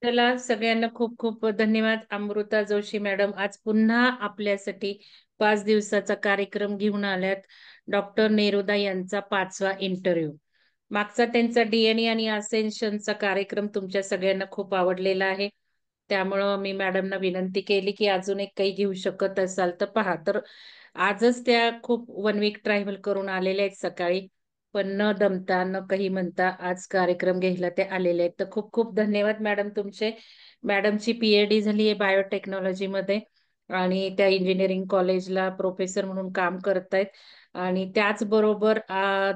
चला सगळ्यांना खूप खूप धन्यवाद. अमृता जोशी मॅडम आज पुन्हा आपल्यासाठी 5 दिवसाचा कार्यक्रम घेऊन आल्यात. डॉक्टर नेरुदा यांचा 5वा इंटरव्ह्यू. मागचा त्यांचा डीएनए आणि असेन्शनचा कार्यक्रम तुमच्या सगळ्यांना खूप आवडलेला आहे. त्यामुळं मी मॅडमना विनंती केली की अजून एक काही घेऊ शकत असाल तर पहा. तर आजच त्या खूप 1 वीक ट्रॅव्हल करून आलेल्या आहेत सकाळी. पण न दमता न काही म्हणता आज कार्यक्रम घ्यायला ते आलेले आहेत. तर खूप खूप धन्यवाद मॅडम तुमचे. मॅडमची पीएचडी झाली आहे बायोटेक्नॉलॉजी मध्ये आणि त्या इंजिनिअरिंग कॉलेजला प्रोफेसर म्हणून काम करतायत. आणि त्याचबरोबर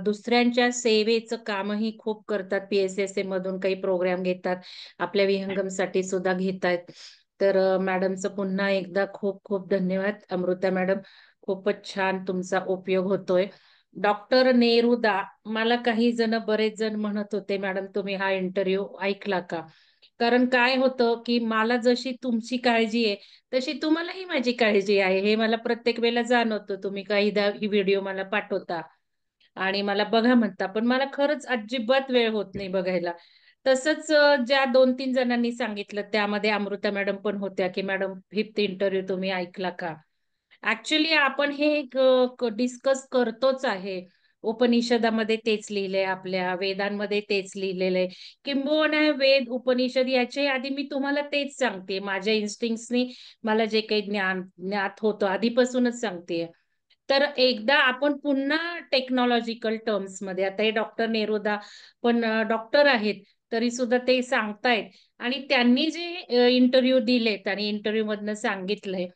दुसऱ्यांच्या सेवेचं कामही खूप करतात. पीएसएसए मधून काही प्रोग्राम घेतात. आपल्या विहंगमसाठी सुद्धा घेतायत. तर मॅडमचं पुन्हा एकदा खूप खूप धन्यवाद. अमृता मॅडम खूपच छान तुमचा उपयोग होतोय. डॉक्टर नेरुदा, मला काही जण बरेच जण म्हणत होते मॅडम तुम्ही हा इंटरव्ह्यू ऐकला का? कारण काय होतं की मला जशी तुमची काळजी आहे तशी तुम्हालाही माझी काळजी आहे हे मला प्रत्येक वेळेला जाणवतं. तुम्ही काहीदा ही व्हिडिओ मला पाठवता आणि मला बघा म्हणता, पण मला खरंच अजिबात वेळ होत नाही बघायला. तसंच ज्या 2-3 जणांनी सांगितलं त्यामध्ये अमृता मॅडम पण होत्या की मॅडम 5th इंटरव्ह्यू तुम्ही ऐकला का? ऍक्च्युली आपण हे डिस्कस करतोच आहे. उपनिषदामध्ये तेच लिहिलंय, आपल्या वेदांमध्ये तेच लिहिलेलं आहे. किंबहुना वेद उपनिषद याच्या आधी मी तुम्हाला तेच सांगते. माझ्या इन्स्टिंक्ट्सनी मला जे काही ज्ञात होतं आधीपासूनच सांगते. तर एकदा आपण पुन्हा टेक्नॉलॉजिकल टर्म्स मध्ये, आता हे डॉक्टर नेरुदा पण डॉक्टर आहेत तरी सुद्धा ते सांगतायत. आणि त्यांनी जे इंटरव्ह्यू दिलेत आणि इंटरव्ह्यू मधनं सांगितलंय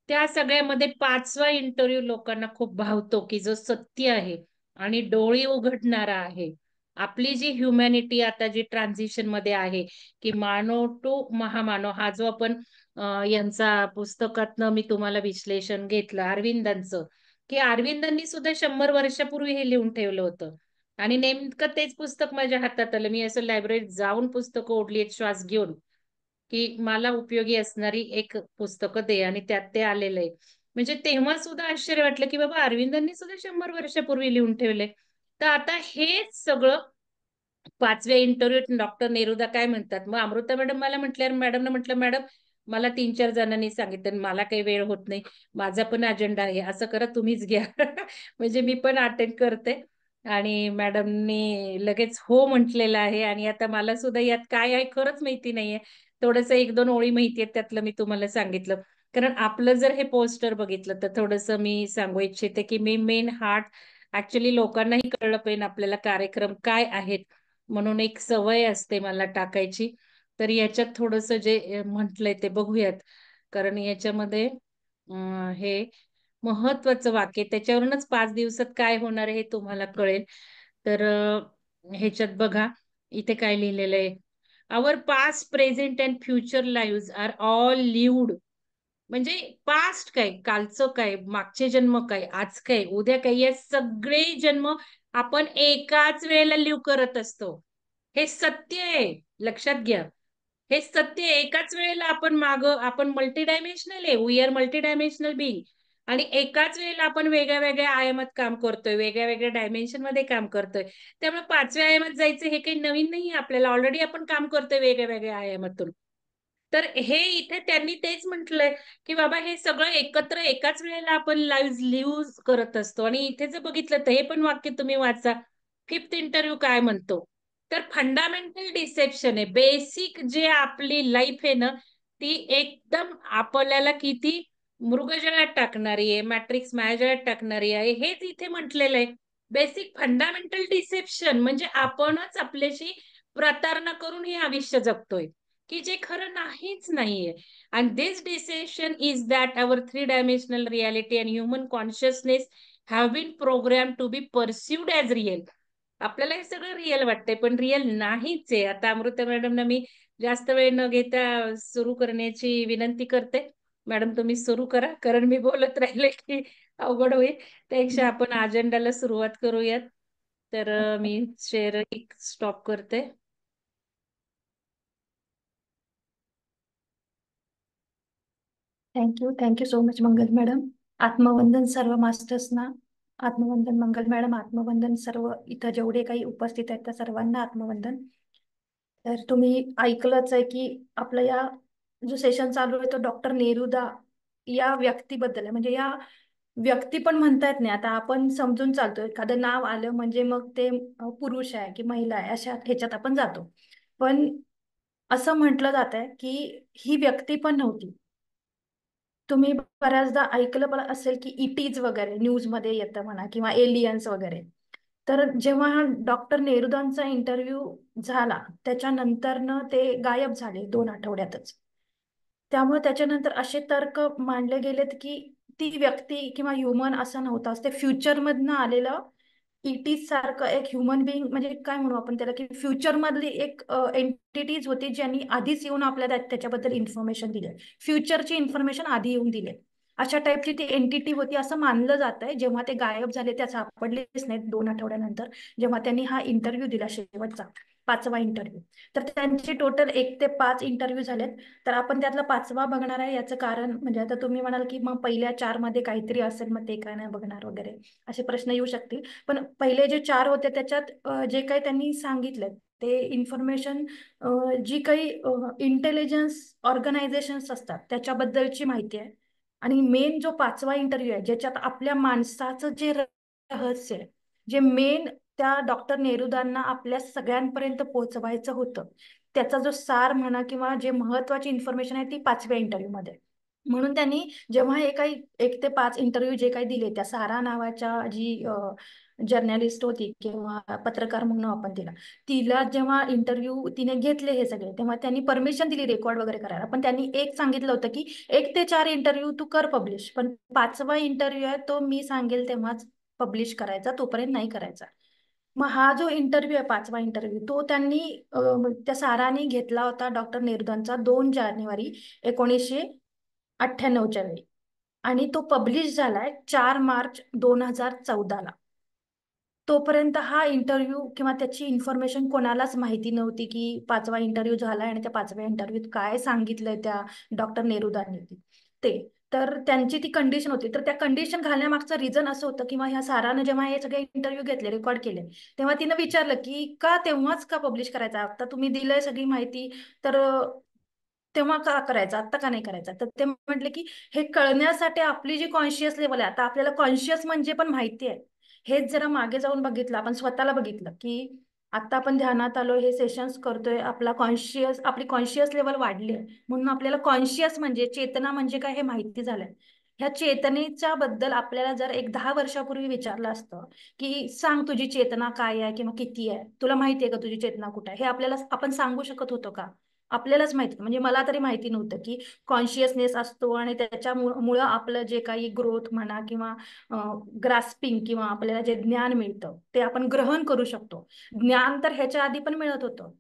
त्या सगळ्यामध्ये 5वा इंटरव्ह्यू लोकांना खूप भावतो की जो सत्य आहे आणि डोळे उघडणारा आहे. आपली जी ह्युमॅनिटी आता जी ट्रान्झिशन मध्ये आहे की मानव टू महामानव, हा जो आपण यांचा पुस्तकातनं मी तुम्हाला विश्लेषण घेतलं अरविंदांचं, की अरविंदांनी सुद्धा 100 वर्षापूर्वी हे लिहून ठेवलं होतं. आणि नेमकं तेच पुस्तक माझ्या हातात आलं. मी असं लायब्ररीत जाऊन पुस्तकं ओढली श्वास घेऊन की मला उपयोगी असणारी एक पुस्तकं दे, आणि त्यात ते आलेलं आहे. म्हणजे तेव्हा सुद्धा आश्चर्य वाटलं की बाबा अरविंदांनी सुद्धा 100 वर्षापूर्वी लिहून ठेवले. तर आता हेच सगळं 5व्या इंटरव्ह्यूत डॉक्टर नेरुदा काय म्हणतात. मग अमृता मॅडम मला म्हटल्यावर मॅडमला म्हटलं मॅडम मला 3-4 जणांनी सांगितलं मला काही वेळ होत नाही, माझा पण अजेंडा आहे, असं करा तुम्हीच घ्या. म्हणजे मी पण अटेंड करते. आणि मॅडमनी लगेच हो म्हटलेलं आहे. आणि आता मला सुद्धा यात काय आहे खरंच माहिती नाहीये. थोडस 1-2 ओळी माहिती आहेत त्यातलं मी तुम्हाला सांगितलं. कारण आपलं जर हे पोस्टर बघितलं तर थोडस मी सांगू इच्छिते की मी मेन हार्ट, ऍक्च्युली लोकांनाही कळलं पाहिजे आपल्याला कार्यक्रम काय आहेत, म्हणून एक सवय असते मला टाकायची. तर याच्यात थोडस जे म्हटलंय ते बघूयात. कारण याच्यामध्ये हे महत्वाचं वाक्य, त्याच्यावरूनच 5 दिवसात काय होणार आहे हे तुम्हाला कळेल. तर ह्याच्यात बघा इथे काय लिहिलेलं आहे. Our past present and future live are all lived. म्हणजे पास्ट काय, कालचं काय, मागचे जन्म काय, आज काय, उद्या काय, या सगळे जन्म आपण एकाच वेळेला लिव्ह करत असतो. हे सत्य आहे, लक्षात घ्या. हे सत्य आहे. एकाच वेळेला आपण मल्टी डायमेन्शनल आहे. We are multi dimensional being. आणि एकाच वेळेला आपण वेगळ्या वेगळ्या आयामात काम करतोय, वेगळ्या वेगळ्या डायमेन्शन मध्ये काम करतोय. त्यामुळे 5व्या आयामात जायचं हे काही नवीन नाही. आपल्याला ऑलरेडी आपण काम करतोय वेगळ्या वेगळ्या आयामातून. तर हे इथे त्यांनी तेच म्हटलंय की बाबा हे सगळं एकत्र एकाच वेळेला आपण लिव्ह करत असतो. आणि इथे जर बघितलं तर हे पण वाक्य तुम्ही वाचा. 5th इंटरव्ह्यू काय म्हणतो, तर फंडामेंटल डिसेप्शन आहे. बेसिक जे आपली लाईफ आहे ना ती एकदम आपल्याला किती मृगजळात टाकणारी आहे, मॅट्रिक्स मायाजळात टाकणारी आहे, हेच इथे म्हटलेलं आहे. बेसिक फंडामेंटल डिसेप्शन म्हणजे आपणच आपल्याशी प्रतारणा करून हे आयुष्य जगतोय की जे खरं नाहीच नाहीये. And this deception is that our 3 dimensional reality and human consciousness have been program to be perceived as real. आपल्याला हे सगळं रिअल वाटतंय पण रिअल नाहीच आहे. आता अमृता मॅडमना मी जास्त वेळ न घेता सुरू करण्याची विनंती करते. मॅडम तुम्ही सुरू करा, कारण मी बोलत राहिले की अवघड होईल. त्यापेक्षा आपण अजेंडाला सुरुवात करूयात. तर मी शेअर स्टॉप करते. थँक्यू सो मच मंगल मॅडम. आत्मवंदन सर्व मास्टर्सना, आत्मवंदन मंगल मॅडम, आत्मवंदन सर्व इथं जेवढे काही उपस्थित आहेत त्या सर्वांना आत्मवंदन. तर तुम्ही ऐकलंच आहे की आपलं या जो सेशन चालू आहे तो डॉक्टर नेरुदा या व्यक्तीबद्दल आहे. म्हणजे या व्यक्ती पण म्हणता येत नाही. आता आपण समजून चालतो एखादं नाव आलं म्हणजे मग ते पुरुष आहे की महिला आहे अशा ह्याच्यात आपण जातो. पण असं म्हटलं जात आहे की ही व्यक्ती पण नव्हती. तुम्ही बऱ्याचदा ऐकलं पण असेल की इटीज वगैरे न्यूजमध्ये येतं म्हणा किंवा एलियन्स वगैरे. तर जेव्हा हा डॉक्टर नेरुदांचा इंटरव्ह्यू झाला त्याच्यानंतरनं ते गायब झाले 2 आठवड्यातच. त्यामुळे त्याच्यानंतर असे तर्क मांडले गेलेत की ती व्यक्ती किंवा ह्युमन असं नव्हताच, ते फ्युचरमधनं आलेलं इटीज सारखं एक ह्युमन बिईंग, म्हणजे काय म्हणू आपण त्याला, की फ्युचर मधली एक एंटिटीज होती ज्यांनी आधीच येऊन आपल्याला त्याच्याबद्दल इन्फॉर्मेशन दिले. फ्युचरची इन्फॉर्मेशन आधी येऊन दिले. अशा टाईपची ती एंटिटी होती असं मानलं जात आहे. जेव्हा ते गायब झाले त्या सापडलेच नाहीत 2 आठवड्यानंतर, जेव्हा त्यांनी हा इंटरव्ह्यू दिला शेवटचा 5वा इंटरव्ह्यू. तर त्यांचे टोटल 1 ते 5 इंटरव्ह्यू झालेत. तर आपण त्यातला 5वा बघणार आहे. याचं कारण म्हणजे आता तुम्ही म्हणाल की मग पहिल्या 4 मध्ये काहीतरी असेल मग ते काय नाही बघणार वगैरे असे प्रश्न येऊ शकतील. पण पहिले जे 4 होते त्याच्यात जे काही त्यांनी सांगितलं ते इन्फॉर्मेशन जी काही इंटेलिजन्स ऑर्गनायझेशन्स असतात त्याच्याबद्दलची माहिती आहे. आणि मेन जो 5वा इंटरव्ह्यू आहे ज्याच्यात आपल्या माणसाचं जे रहस्य आहे, जे मेन त्या डॉक्टर नेरुदांना आपल्या सगळ्यांपर्यंत पोहोचवायचं होतं, त्याचा जो सार म्हणा किंवा जे महत्वाची इन्फॉर्मेशन आहे ती 5व्या इंटरव्ह्यू मध्ये. म्हणून त्यांनी जेव्हा हे काही 1 ते 5 इंटरव्ह्यू जे काही दिले त्या सारा नावाच्या जी जर्नलिस्ट होती किंवा पत्रकार म्हणून आपण तिला, जेव्हा इंटरव्ह्यू तिने घेतले हे सगळे, तेव्हा त्यांनी परमिशन दिली रेकॉर्ड वगैरे करायला. पण त्यांनी एक सांगितलं होतं की 1 ते 4 इंटरव्ह्यू तू कर पब्लिश, पण 5वा इंटरव्ह्यू आहे तो मी सांगेल तेव्हाच पब्लिश करायचा, तोपर्यंत नाही करायचा. मग हा जो इंटरव्ह्यू आहे 5वा इंटरव्ह्यू तो त्यांनी त्या साराने घेतला होता डॉक्टर नेरुदांचा 2 जानेवारी 1998च्या वेळी. आणि तो पब्लिश झालाय 4 मार्च 2014ला. तोपर्यंत हा इंटरव्ह्यू किंवा त्याची इन्फॉर्मेशन कोणालाच माहिती नव्हती की 5वा इंटरव्ह्यू झालाय आणि त्या 5व्या इंटरव्ह्यूत काय सांगितलंय त्या डॉक्टर नेरुदांनी ते. तर त्यांची ती कंडिशन होती. तर त्या कंडिशन घालण्यामागचं रिझन असं होतं किंवा ह्या सारानं जेव्हा हे सगळे इंटरव्ह्यू घेतले, रेकॉर्ड केले, तेव्हा तिनं विचारलं की का तेव्हाच का पब्लिश करायचं, आता तुम्ही दिलंय सगळी माहिती, तर तेव्हा का करायचं, आता का नाही करायचं. तर ते म्हटले की हे कळण्यासाठी आपली जी कॉन्शियस लेवल आहे, आता आपल्याला कॉन्शियस म्हणजे पण माहिती आहे. हेच जरा मागे जाऊन बघितलं, आपण स्वतःला बघितलं की आता आपण ध्यानात आलो, हे सेशन्स करतोय, आपली कॉन्शियस लेवल वाढली आहे. म्हणून आपल्याला कॉन्शियस म्हणजे चेतना म्हणजे काय हे माहिती झालंय. ह्या चेतनेच्या बद्दल आपल्याला जर 10 वर्षापूर्वी विचारलं असतं की सांग तुझी चेतना काय आहे किंवा किती आहे, तुला माहिती आहे का तुझी चेतना कुठे आहे, हे आपल्याला आपण सांगू शकत होतो का? आपल्यालाच माहिती, म्हणजे मला तरी माहिती नव्हतं की कॉन्शियसनेस असतो आणि त्याच्यामुळं आपलं जे काही ग्रोथ म्हणा किंवा ग्रास्पिंग किंवा आपल्याला जे ज्ञान मिळतं ते आपण ग्रहण करू शकतो. ज्ञान तर ह्याच्या आधी पण मिळत होतं,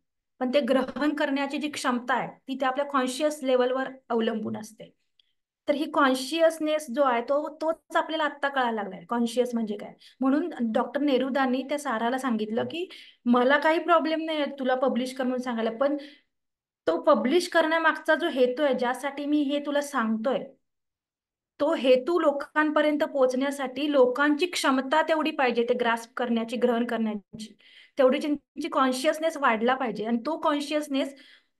पण ते ग्रहण करण्याची जी क्षमता आहे ती त्या आपल्या कॉन्शियस लेवलवर अवलंबून असते. तर ही कॉन्शियसनेस जो आहे तोच आपल्याला आत्ता कळायला लागलाय कॉन्शियस म्हणजे काय. म्हणून डॉक्टर नेरुदांनी त्या साराला सांगितलं की मला काही प्रॉब्लेम नाही तुला पब्लिश कर म्हणून सांगायला, पण तो पब्लिश करण्यामागचा जो हेतू आहे, ज्यासाठी मी हे तुला सांगतोय, तो हेतू लोकांपर्यंत पोहोचण्यासाठी लोकांची क्षमता तेवढी पाहिजे ते ग्रास्प करण्याची, ग्रहण करण्याची. तेवढी त्यांची कॉन्शियसनेस वाढला पाहिजे आणि तो कॉन्शियसनेस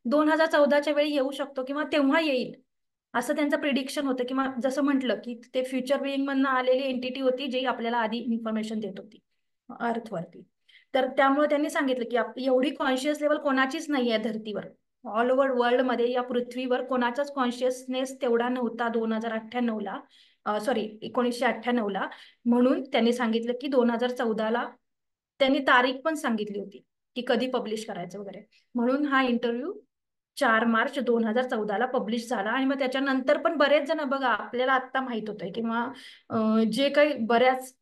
2014च्या वेळी येऊ शकतो किंवा तेव्हा येईल असं त्यांचं प्रिडिक्शन होतं. किंवा जसं म्हटलं की ते फ्युचर बिईंग मधनं आलेली एंटिटी होती जी आपल्याला आधी इन्फॉर्मेशन देत होती अर्थवरती. तर त्यामुळे त्यांनी सांगितलं की एवढी कॉन्शियस लेवल कोणाचीच नाही आहे धर्तीवर. ऑल ओव्हर वर्ल्ड मध्ये या पृथ्वीवर कोणाचाच कॉन्शियसनेस तेवढा नव्हता 2098ला, सॉरी 1998ला. म्हणून त्यांनी सांगितलं की 2014ला त्यांनी तारीख पण सांगितली होती की कधी पब्लिश करायचं वगैरे. म्हणून हा इंटरव्ह्यू 4 मार्च 2014ला पब्लिश झाला. आणि मग त्याच्यानंतर पण बरेच जण बघा आपल्याला आता माहित होतंय किंवा जे काही बऱ्याच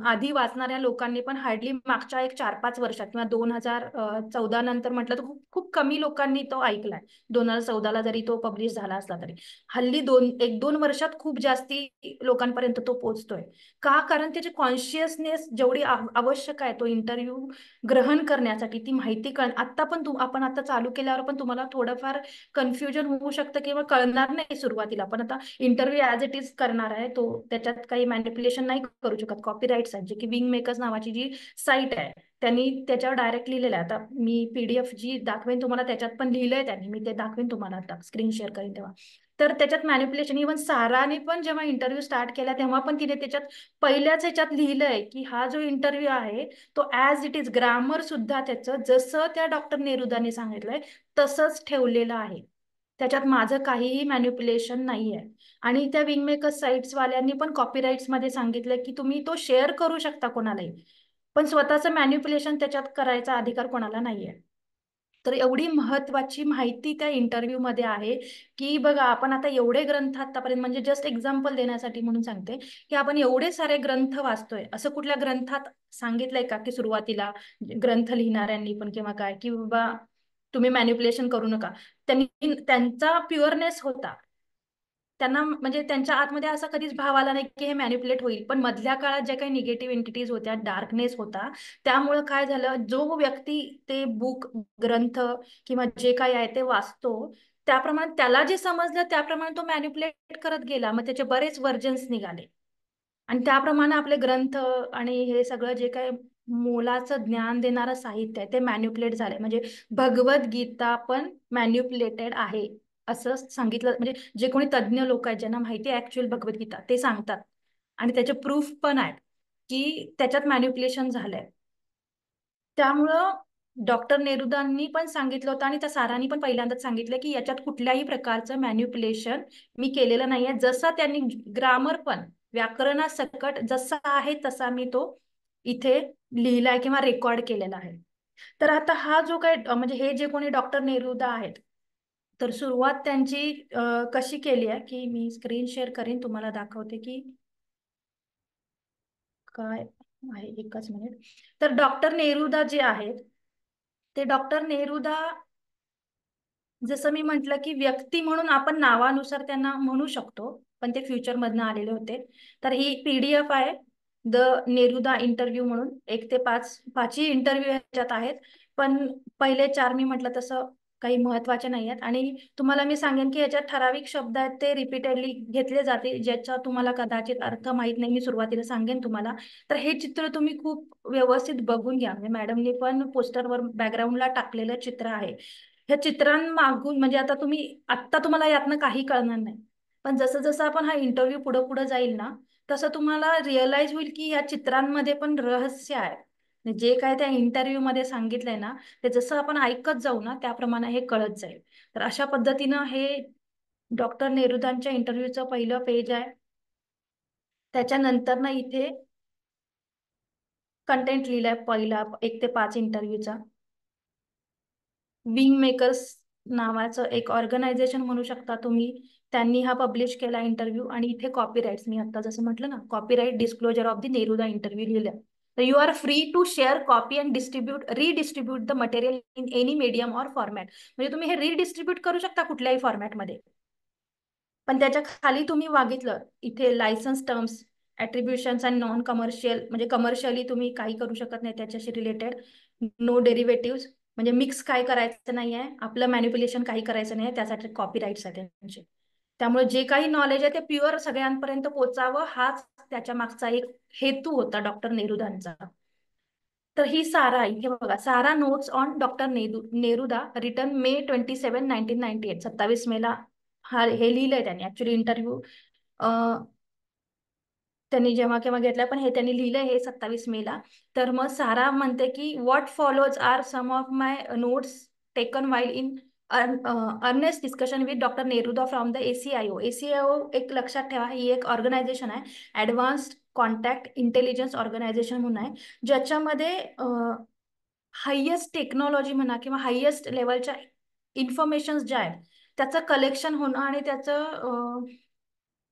आधी वाचणाऱ्या लोकांनी पण हार्डली मागच्या 4-5 वर्षात किंवा 2014 नंतर म्हटलं तर खूप खूप कमी लोकांनी तो ऐकलाय. 2014ला जरी तो पब्लिश झाला असला तरी हल्ली 1-2 वर्षात खूप जास्ती लोकांपर्यंत तो पोहोचतोय. का? कारण त्याची कॉन्शियसनेस जेवढी आवश्यक आहे तो इंटरव्ह्यू ग्रहण करण्यासाठी, ती माहिती आता पण आपण आता चालू केल्यावर पण तुम्हाला थोडंफार कन्फ्युजन होऊ शकतं किंवा कळणार नाही सुरुवातीला. पण आता इंटरव्ह्यू ऍज इट इज करणार आहे तो, त्याच्यात काही मॅनिप्युलेशन नाही करू शकत. कॉपीराईट्स आहेत जे की विंग मेकर्स नावाची जी साईट आहे त्यांनी त्याच्यावर डायरेक्ट लिहिलेलं आहे. आता मी PDF जी दाखवेन तुम्हाला त्याच्यात पण लिहिलंय त्यांनी, मी ते दाखवेन तुम्हाला आता स्क्रीन शेअर करेन तेव्हा. तर त्याच्यात मॅनिप्युलेशन, इव्हन साराने पण जेव्हा इंटरव्ह्यू स्टार्ट केला तेव्हा पण तिने त्याच्यात पहिल्याच ह्याच्यात लिहिलंय की हा जो इंटरव्ह्यू आहे तो ॲज इट इज, ग्रामर सुद्धा त्याचं जसं त्या डॉक्टर नेरुदाने सांगितलंय तसंच ठेवलेलं आहे. त्याच्यात माझं काहीही मॅनिप्युलेशन नाही आहे. आणि त्या विंगमेकर साईट्स वाल्यांनी पण कॉपीराईट्स मध्ये सांगितलं की तुम्ही तो शेअर करू शकता कोणालाही, पण स्वतःचं मॅनिप्युलेशन त्याच्यात करायचा अधिकार कोणाला नाहीये. तर एवढी महत्वाची माहिती त्या इंटरव्ह्यू मध्ये आहे की बघा, आपण आता एवढे ग्रंथ आतापर्यंत, म्हणजे जस्ट एक्झाम्पल देण्यासाठी म्हणून सांगते की आपण एवढे सारे ग्रंथ वाचतोय, असं कुठल्या ग्रंथात सांगितलंय का की सुरुवातीला ग्रंथ लिहिणाऱ्यांनी पण किंवा काय की बाबा तुम्ही मॅनिप्युलेशन करू नका. त्यांनी त्यांचा प्युअरनेस होता, त्यांना म्हणजे त्यांच्या आतमध्ये असा कधीच भाव आला नाही की हे मॅनिप्युलेट होईल. पण मधल्या काळात जे काही निगेटिव्ह एंटिटीज होत्या, डार्कनेस होता, त्यामुळं काय झालं, जो व्यक्ती ते बुक, ग्रंथ किंवा जे काही आहे ते वाचतो, त्याप्रमाणे त्याला जे समजलं त्याप्रमाणे तो मॅनिप्युलेट करत गेला. मग त्याचे बरेच व्हर्जन्स निघाले आणि त्याप्रमाणे आपले ग्रंथ आणि हे सगळं जे काही मोलाचं ज्ञान देणारं साहित्य आहे ते मॅन्युप्युलेट झालंय. म्हणजे भगवद्गीता पण मॅन्युप्युलेटेड आहे असं सांगितलं. म्हणजे जे कोणी तज्ज्ञ लोक आहेत ज्यांना माहिती आहे ऍक्च्युअल भगवद्गीता, ते सांगतात आणि त्याचे प्रूफ पण आहेत की त्याच्यात मॅन्युप्युलेशन झालंय. त्यामुळं डॉक्टर नेरुदांनी पण सांगितलं होतं आणि त्या सारांनी पण पहिल्यांदाच सांगितलं की याच्यात कुठल्याही प्रकारचं मॅन्युप्युलेशन मी केलेलं नाहीये. जसा त्यांनी ग्रामर पण व्याकरणासकट जसा आहे तसा मी तो इथे लिहिलाय किंवा रेकॉर्ड केलेला आहे. तर आता हा जो काय म्हणजे हे जे कोणी डॉक्टर नेरुदा आहेत, तर सुरुवात त्यांची कशी केली आहे की मी स्क्रीन शेअर करीन, तुम्हाला दाखवते की काय आहे. एकच मिनिट. तर डॉक्टर नेरुदा जे आहेत, ते डॉक्टर नेरुदा, जसं मी म्हटलं की व्यक्ती म्हणून आपण नावानुसार त्यांना म्हणू शकतो, पण ते फ्युचर मधनं आलेले होते. तर ही PDF आहे, द नेरुदा इंटरव्ह्यू म्हणून. 1 ते 5 5ही इंटरव्ह्यू ह्याच्यात आहेत, पण पहिले 4 मी म्हटलं तसं काही महत्वाचे नाही आहेत. आणि तुम्हाला मी सांगेन की याच्यात ठराविक शब्द आहेत ते रिपीटेडली घेतले जाते, ज्याचा तुम्हाला कदाचित अर्थ माहित नाही. मी सुरुवातीला सांगेन तुम्हाला. तर हे चित्र तुम्ही खूप व्यवस्थित बघून घ्या. म्हणजे मॅडमने पण पोस्टरवर बॅकग्राऊंडला टाकलेलं चित्र आहे. ह्या चित्रांमागून म्हणजे आता तुम्हाला यातनं काही कळणार नाही, पण जसं जसं आपण हा इंटरव्ह्यू पुढे पुढे जाईल ना, तसं तुम्हाला रिअलाइज होईल की या चित्रांमध्ये पण रहस्य आहे. म्हणजे जे काय त्या इंटरव्ह्यू मध्ये सांगितलंय ना, ते जसं आपण ऐकत जाऊ ना त्याप्रमाणे हे कळत जाईल. तर अशा पद्धतीनं हे डॉक्टर नेरुदांच्या इंटरव्ह्यूचं पहिलं पेज आहे. त्याच्यानंतर ना इथे कंटेंट लिहिलाय पहिला 1 ते 5 इंटरव्ह्यूचा. विंग मेकर्स नावाचं एक ऑर्गनायझेशन म्हणू शकता तुम्ही, त्यांनी हा पब्लिश केला इंटरव्ह्यू. आणि इथे कॉपीराईट्स, मी आता जसं म्हटलं ना, copyright disclosure of the Neruda interview लिहिलं. तर you are free to share, copy and redistribute the material in any medium or format. म्हणजे तुम्ही हे रिडिस्ट्रीब्यूट करू शकता कुठल्याही फॉर्मॅटमध्ये. पण त्याच्या खाली तुम्ही मागितलं इथे license terms, attributions and non commercial, म्हणजे कमर्शियली तुम्ही काही करू शकत नाही त्याच्याशी रिलेटेड. नो डेरिव्हेटिव्ह, म्हणजे मिक्स काय करायचं नाहीये, आपलं मॅनिप्युलेशन काही करायचं नाहीये, त्यासाठी कॉपीराईट्स आहेत त्यांचे. त्यामुळे जे काही नॉलेज आहे ते प्युअर सगळ्यांपर्यंत पोचावं, हाच त्याच्या मागचा एक हेतू होता डॉक्टर नेरुदांचा. तर ही सारा, इथे बघा, Sara notes on doctor Neruda return May 27, 1998, 27 मेला हा हे लिहिलंय त्यांनी. ऍक्च्युली इंटरव्ह्यू त्यांनी जेव्हा केव्हा घेतला, पण हे त्यांनी लिहिलंय हे 27 मेला. तर मग सारा म्हणते की what follows are some of my notes taken while in earnest discussion with doctor Neruda from the ACIO. ACIO एक लक्षात ठेवा, ही एक ऑर्गनायझेशन आहे, ऍडव्हान्स्ड कॉन्टॅक्ट इंटेलिजन्स ऑर्गनायझेशन म्हणून आहे, ज्याच्यामध्ये हायेस्ट टेक्नॉलॉजी म्हणा किंवा हायेस्ट लेवलच्या इन्फॉर्मेशन ज्या आहेत त्याचं कलेक्शन होणं आणि त्याचं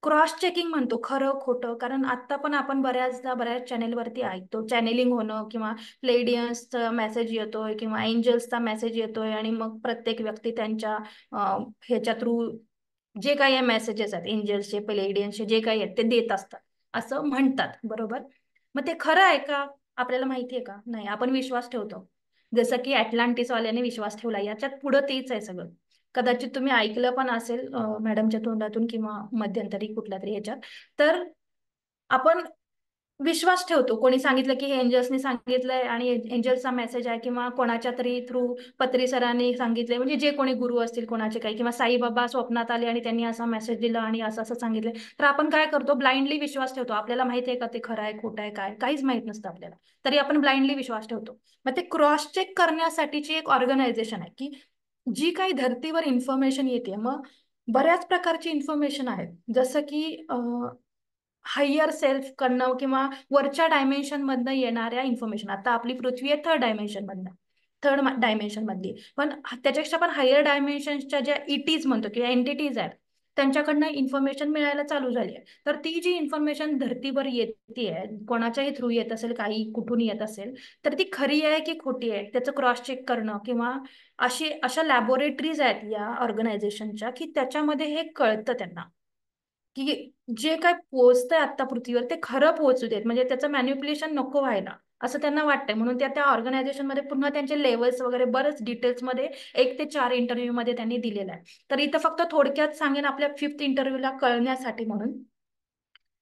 क्रॉस चेकिंग म्हणतो, खरं खोटं. कारण आता पण आपण बऱ्याचदा बऱ्याच चॅनेलवरती ऐकतो चॅनेलिंग होणं, किंवा प्लेडियन्सचा मेसेज येतोय किंवा एंजल्सचा मेसेज येतोय आणि मग प्रत्येक व्यक्ती त्यांच्या ह्याच्या थ्रू जे काही मेसेजेस आहेत एंजल्सचे, प्लेडियन्सचे जे काही आहेत ते देत असतात असं म्हणतात, बरोबर. मग ते खरं आहे का आपल्याला माहिती आहे का? नाही, आपण विश्वास ठेवतो. जसं की अटलांटिस वाल्याने विश्वास ठेवला, याच्यात पुढं तेच आहे सगळं. कदाचित तुम्ही ऐकलं पण असेल मॅडमच्या तोंडातून किंवा मध्यंतरी कुठल्या तरी ह्याच्यात. तर आपण विश्वास ठेवतो. कोणी सांगितलं की हे एंजल्सनी सांगितलंय आणि एंजल्सचा मेसेज आहे, किंवा कोणाच्या तरी थ्रू पत्री सरांनी सांगितलंय, म्हणजे जे कोणी गुरु असतील कोणाचे काही, किंवा साईबाबा स्वप्नात आले आणि त्यांनी असा मेसेज दिला आणि असं असं सांगितलंय, तर आपण काय करतो, ब्लाइंडली विश्वास ठेवतो. आपल्याला माहिती आहे का ते खरं आहे खोटं आहे काय, काहीच माहित नसतं आपल्याला, तरी आपण ब्लाइंडली विश्वास ठेवतो. मग ते क्रॉस चेक करण्यासाठीची एक ऑर्गनायझेशन आहे की जी काही धर्तीवर इन्फॉर्मेशन येते. मग बऱ्याच प्रकारची इन्फॉर्मेशन आहेत, जसं की हायर सेल्फ कडनं किंवा वरच्या डायमेन्शन मधनं येणाऱ्या इन्फॉर्मेशन. आता आपली पृथ्वी आहे थर्ड डायमेन्शन मधली, पण त्याच्यापेक्षा पण हायर डायमेन्शनच्या ज्या इटीज म्हणतो किंवा एंटिटीज आहेत, त्यांच्याकडनं इन्फॉर्मेशन मिळायला चालू झाली आहे. तर ती जी इन्फॉर्मेशन धर्तीवर येते, कोणाच्याही थ्रू येत असेल, काही कुठून येत असेल, तर ती खरी आहे की खोटी आहे त्याचं क्रॉस चेक करणं, किंवा अशा लॅबोरेटरीज आहेत या ऑर्गनायझेशनच्या की त्याच्यामध्ये हे कळतं त्यांना की जे काय पोहोचतंय आता पृथ्वीवर ते खरं पोहोचू देत, म्हणजे त्याचं मॅन्युप्युलेशन नको व्हायला असं त्यांना वाटतंय. म्हणून त्या त्या ऑर्गनायझेशन मध्ये पुन्हा त्यांचे लेवल्स वगैरे बरंच डिटेल्स मध्ये 1 ते 4 इंटरव्ह्यू मध्ये त्यांनी दिलेलं आहे. तर इथं फक्त थोडक्यात सांगेन आपल्या 5th इंटरव्ह्यूला कळण्यासाठी म्हणून.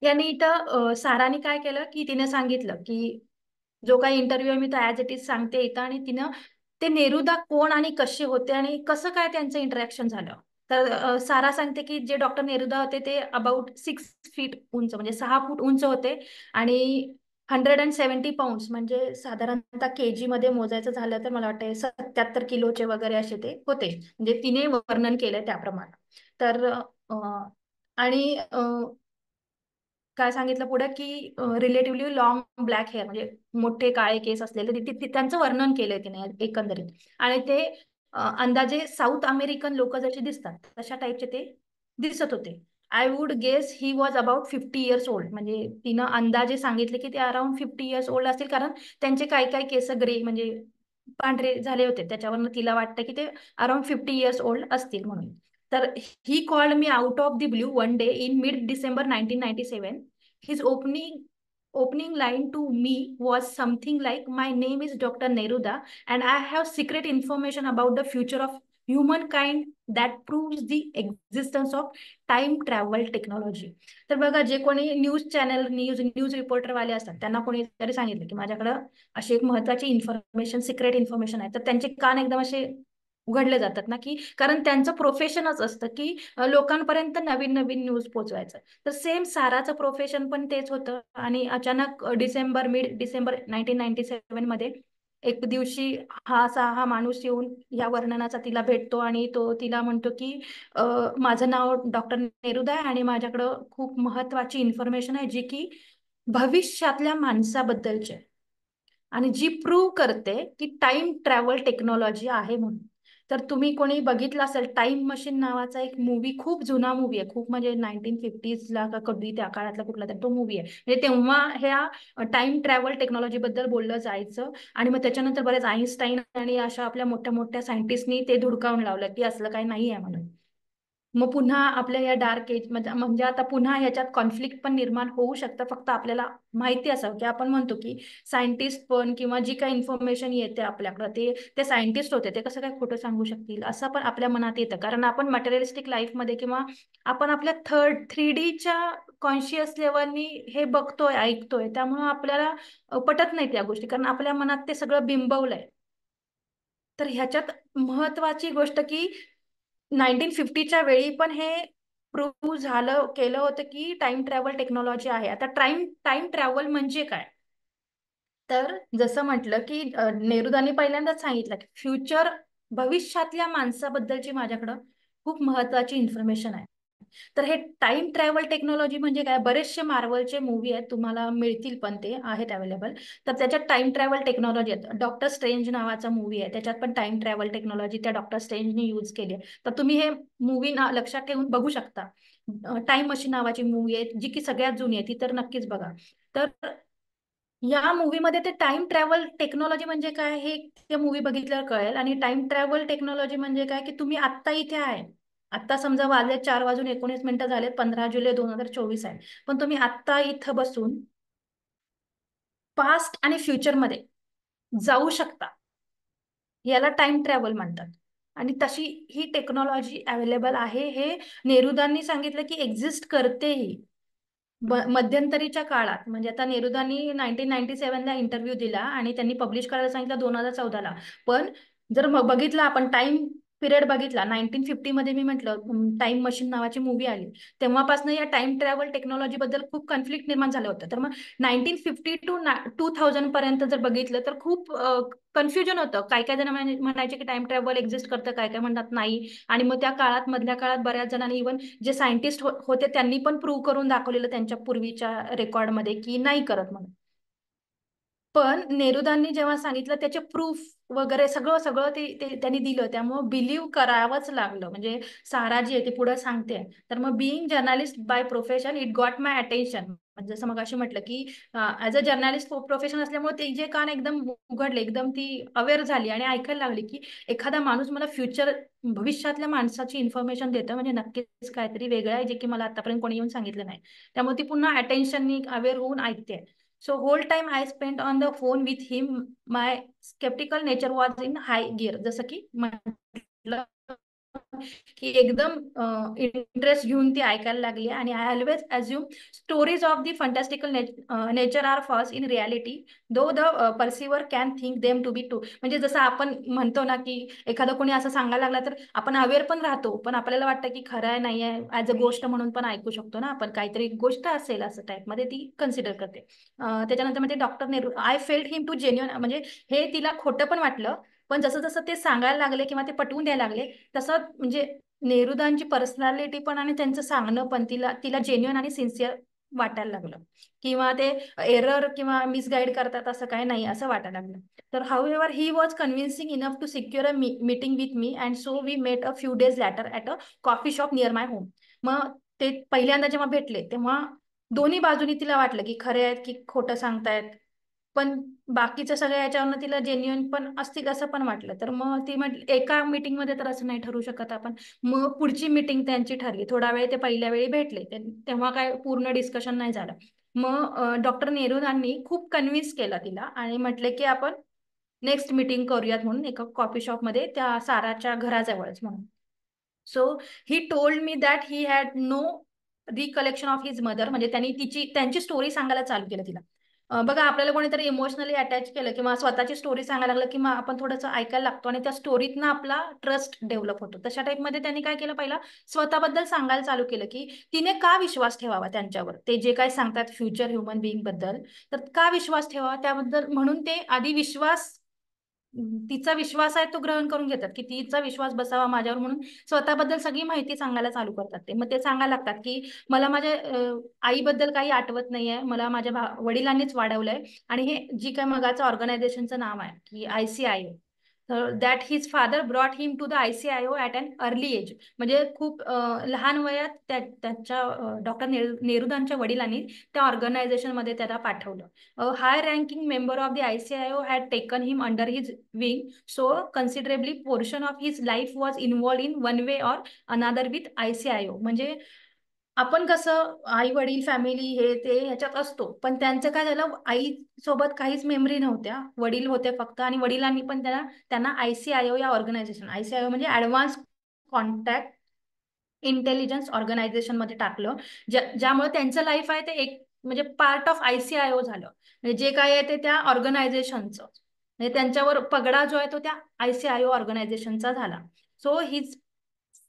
यांनी इथं साराने काय केलं की तिने सांगितलं की जो काही इंटरव्ह्यू आहे मी तो ऍज इट इज सांगते इथं, आणि तिनं ते नेरुदा कोण आणि कसे होते आणि कसं काय त्यांचं इंटरॅक्शन झालं. तर सारा सांगते की जे डॉक्टर नेरुदा होते ते अबाउट 6 फीट उंच, म्हणजे 6 फूट उंच होते, आणि 170 पाऊंड्स, म्हणजे साधारणतः केजी मध्ये मोजायचं झालं तर मला वाटतं 77 किलोचे वगैरे असे ते होते, म्हणजे तिने वर्णन केलंय त्याप्रमाणे. तर आणि काय सांगितलं पुढे की रिलेटिव्हली लॉंग ब्लॅक हेअर, म्हणजे मोठे काळे केस असलेले, त्यांचं वर्णन केलंय तिने एकंदरीत. आणि ते अंदाजे साऊथ अमेरिकन लोक जसे दिसतात तशा टाईपचे ते दिसत होते. I would guess he was about 50 years old, म्हणजे तिनं अंदाजे सांगितले की ते अराउंड 50 इयर्स ओल्ड असतील, कारण त्यांचे काही काही केस ग्रे म्हणजे पांढरे झाले होते, त्याच्यावरनं तिला वाटतं की ते अराउंड 50 इयर्स ओल्ड असतील म्हणून. तर he called me out of the blue one day in mid December 1997. His opening line to me was something like, "My name is Dr. Neruda, and I have secret information about the future of humankind that proves the existence of time travel technology." तर बघा, जे कोणी news channel news reporter वाले असतात त्यांना कोणी तरी सांगितलं की माझ्याकडं अशी एक महत्वाची इन्फॉर्मेशन, सिक्रेट इन्फॉर्मेशन आहे, तर त्यांचे कान एकदम असे उघडले जातात ना, की कारण त्यांचं प्रोफेशनच असतं की लोकांपर्यंत नवीन नवीन न्यूज पोहोचवायचं. तर सेम साराचं प्रोफेशन पण तेच होतं. आणि अचानक मिड डिसेंबर 1997 मध्ये एक दिवशी हा माणूस येऊन या वर्णनाचा तिला भेटतो, आणि तो तिला म्हणतो की माझं नाव डॉक्टर नेरुदा आहे आणि माझ्याकडं खूप महत्वाची इन्फॉर्मेशन आहे जी की भविष्यातल्या माणसाबद्दलची आहे, आणि जी प्रूव्ह करते की टाइम ट्रॅव्हल टेक्नॉलॉजी आहे म्हणून. तर तुम्ही कोणी बघितलं असेल टाइम मशीन नावाचा एक मूवी, खूप जुना मूवी आहे, खूप म्हणजे 1950ला का कधी त्या काळातला कुठला तरी तो मूवी आहे. म्हणजे तेव्हा ह्या टाइम ट्रॅव्हल टेक्नॉलॉजी बद्दल बोललं जायचं, आणि मग त्याच्यानंतर बरेच आईन्स्टाईन आणि अशा आपल्या मोठ्या मोठ्या सायंटिस्टनी ते धुडकावून लावलं की असलं काही नाही आहे म्हणून. मग पुन्हा आपल्या या डार्क एज म्हणजे आता पुन्हा ह्याच्यात कॉन्फ्लिक्ट पण निर्माण होऊ शकतं, फक्त आपल्याला माहिती असावं की आपण म्हणतो की सायंटिस्ट पण किंवा जी काही इन्फॉर्मेशन येते आपल्याकडं ते सायंटिस्ट होते, ते कसं काय खोटं सांगू शकतील असं पण आपल्या मनात येतं, कारण आपण मटेरियलिस्टिक लाईफमध्ये किंवा आपण आपल्या 3Dच्या कॉन्शियस लेवलनी हे बघतोय ऐकतोय, त्यामुळं आपल्याला पटत नाही त्या गोष्टी, कारण आपल्या मनात ते सगळं बिंबवलंय. तर ह्याच्यात महत्वाची गोष्ट की 1950च्या वेळी पण हे प्रूव्ह केलं होतं की टाइम ट्रॅव्हल टेक्नॉलॉजी आहे. आता टाइम टाइम ट्रॅव्हल म्हणजे काय, तर जसं म्हटलं की नेरुदानी पहिल्यांदाच सांगितलं की भविष्यातल्या माणसाबद्दलची माझ्याकडं खूप महत्वाची इन्फॉर्मेशन आहे. तर हे टाइम ट्रॅव्हल टेक्नॉलॉजी म्हणजे काय, बरेचसे मार्वलचे मूवी आहेत, तुम्हाला मिळतील पण ते आहेत अवेलेबल. तर त्याच्यात टाइम ट्रॅव्हल टेक्नॉलॉजी आहेत. डॉक्टर स्ट्रेंज नावाचा मूवी आहे, त्याच्यात पण टाइम ट्रॅव्हल टेक्नॉलॉजी त्या डॉक्टर स्ट्रेंजने यूज केली आहे. तर तुम्ही हे मूवी लक्षात ठेवून बघू शकता. टाइम मशीन नावाची मूवी आहे जी की सगळ्यात जुनी आहे, ती तर नक्कीच बघा. तर या मूवीमध्ये ते टाइम ट्रॅव्हल टेक्नॉलॉजी म्हणजे काय हे त्या मूवी बघितल्यावर कळेल. आणि टाइम ट्रॅव्हल टेक्नॉलॉजी म्हणजे काय की तुम्ही आत्ता इथे आहे, आता समजा वाजले 4:19 झालेत, 15 जुलै 2024 आहे, पण तुम्ही आत्ता इथं बसून पास्ट आणि फ्युचर मध्ये जाऊ शकता, याला टाइम ट्रॅव्हल म्हणतात. आणि तशी ही टेक्नॉलॉजी अवेलेबल आहे, हे नेरुदांनी सांगितलं की एक्झिस्ट करते ही. मध्यंतरीच्या काळात म्हणजे आता नेरुदांनी 1997ला इंटरव्ह्यू दिला आणि त्यांनी पब्लिश करायला सांगितलं 2014ला. पण जर बघितलं आपण टाइम पिरियड बघितला 1950 मध्ये, मी म्हटलं टाइम मशीन नावाची मूवी आली, तेव्हापासून या टाइम ट्रॅव्हल टेक्नॉलॉजी बद्दल खूप कन्फ्लिक्ट निर्माण झालं होतं. तर मग 1950 टू 2000 पर्यंत जर बघितलं तर खूप कन्फ्युजन होतं. काय काय जण म्हणायचे की टाइम ट्रॅव्हल एक्झिस्ट करतं, काय काय म्हणतात नाही. आणि मग त्या काळात, मधल्या काळात बऱ्याच जणांनी, इव्हन जे सायंटिस्ट होते त्यांनी पण प्रूव्ह करून दाखवलेलं त्यांच्या पूर्वीच्या रेकॉर्डमध्ये की नाही करत म्हणून. पण नेरुदांनी जेव्हा सांगितलं त्याचे प्रूफ वगैरे सगळं सगळं त्यांनी दिलं, त्यामुळे बिलीव्ह करावंच लागलं. म्हणजे सारा जी आहे ती पुढे सांगते. तर मग being journalist by profession it got my attention. म्हणजे जसं मग अशी म्हटलं की ऍज अ जर्नलिस्ट प्रोफेशन असल्यामुळे ते जे कान एकदम उघडले, एकदम ती अवेअर झाली आणि ऐकायला लागली की एखादा माणूस मला भविष्यातल्या माणसाची इन्फॉर्मेशन देतं, म्हणजे नक्कीच काहीतरी वेगळं आहे जे की मला आतापर्यंत कोणी येऊन सांगितलं नाही. त्यामुळे ती पुन्हा अटेन्शननी अवेअर होऊन ऐकते. So whole time I spent on the phone with him, my skeptical nature was in high gear. जसं की म्हटलं की एकदम इंटरेस्ट घेऊन ती ऐकायला लागली. आणि I always assume stories of the fantastical nature are false in reality, though the perceiver can think them to be true. म्हणजे जसं आपण म्हणतो ना की एखादं कोणी असं सांगायला लागला तर आपण अवेअर पण राहतो, पण आपल्याला वाटतं की खरं आहे नाही आहे, ऍज अ गोष्ट म्हणून पण ऐकू शकतो ना आपण, काहीतरी गोष्ट असेल असं टाईपमध्ये ती कन्सिडर करते. त्याच्यानंतर म्हणजे doctor Nehru, I felt him to genuine. म्हणजे हे तिला खोटं पण वाटलं, पण जसं जसं ते सांगायला लागले किंवा ते पटवून द्यायला लागले तसं म्हणजे नेरुदांची पर्सनॅलिटी पण आणि त्यांचं सांगणं पण तिला तिला जेन्युअन आणि सिन्सिअर वाटायला लागलं. किंवा ते एरर किंवा मिसगाईड करतात असं काही नाही असं वाटायला लागलं. तर however he was convincing enough to secure a meeting with me, and so we met a few days later at a coffee shop near my home. मग ते पहिल्यांदा जेव्हा भेटले तेव्हा दोन्ही बाजूनी तिला वाटलं की खरे आहेत की खोटं सांगतायत, पण बाकीच्या सगळ्या याच्यावरनं तिला जेन्युअन पण असतील असं पण वाटलं. तर मग ती म्हटली एका मीटिंगमध्ये तर असं नाही ठरू शकत आपण. मग पुढची मीटिंग त्यांची ठरली. थोडा वेळ ते पहिल्या वेळी भेटले, तेव्हा काय पूर्ण डिस्कशन नाही झालं. मग डॉक्टर नेहरूंनी खूप कन्व्हिन्स केलं तिला आणि म्हटले की आपण नेक्स्ट मीटिंग करूयात म्हणून एका कॉफी शॉपमध्ये, त्या साराच्या घराजवळच म्हणून. So he told me that he had no recollection of his mother. म्हणजे त्यांची स्टोरी सांगायला चालू केलं तिला. बघा आपल्याला कोणीतरी इमोशनली अटॅच केलं किंवा स्वतःची स्टोरी सांगायला लागलं किंवा आपण थोडंसं ऐकायला लागतो आणि त्या स्टोरीतनं आपला ट्रस्ट डेव्हलप होतो. तशा टाईपमध्ये त्यांनी काय केलं, पहिला स्वतःबद्दल सांगायला चालू केलं की तिने का विश्वास ठेवावा त्यांच्यावर, ते जे काय सांगतात फ्युचर ह्युमन बिईंग बद्दल, तर का विश्वास ठेवावा त्याबद्दल. म्हणून ते आधी तिचा विश्वास आहे तो ग्रहण करून घेतात की तिचा विश्वास बसावा माझ्यावर, म्हणून स्वतःबद्दल सगळी माहिती सांगायला चालू करतात. ते मग ते सांगायला लागतात की मला माझ्या आईबद्दल काही आठवत नाहीये, मला माझ्या वडिलांनीच वाढवलंय. आणि हे जी काय मगाचं ऑर्गनायझेशनचं नाव आहे की ICIO, तर that his father brought him to the ICIO at an early age. म्हणजे खूप लहान वयात त्यांच्या डॉक्टर नेरुदांच्या वडिलांनी त्या ऑर्गनायझेशनमध्ये त्याला पाठवलं. A high ranking member of the ICIO had taken him under his wing, so considerably portion of his life was involved in one way or another with ICIO. म्हणजे आपण कसं आई वडील फॅमिली हे ते ह्याच्यात असतो, पण त्यांचं काय झालं, आई सोबत काहीच मेमरी नव्हत्या, वडील होते फक्त. आणि वडिलांनी पण त्यांना ICIO या ऑर्गनायझेशन, ICIO म्हणजे ऍडव्हान्स कॉन्टॅक्ट इंटेलिजन्स ऑर्गनायझेशन मध्ये टाकलं, ज्यामुळे त्यांचं लाईफ आहे ते एक म्हणजे पार्ट ऑफ ICIO झालं. म्हणजे जे काय आहे ते त्या ऑर्गनायझेशनचं, म्हणजे त्यांच्यावर पगडा जो आहे तो त्या ICIO ऑर्गनायझेशनचा झाला. So his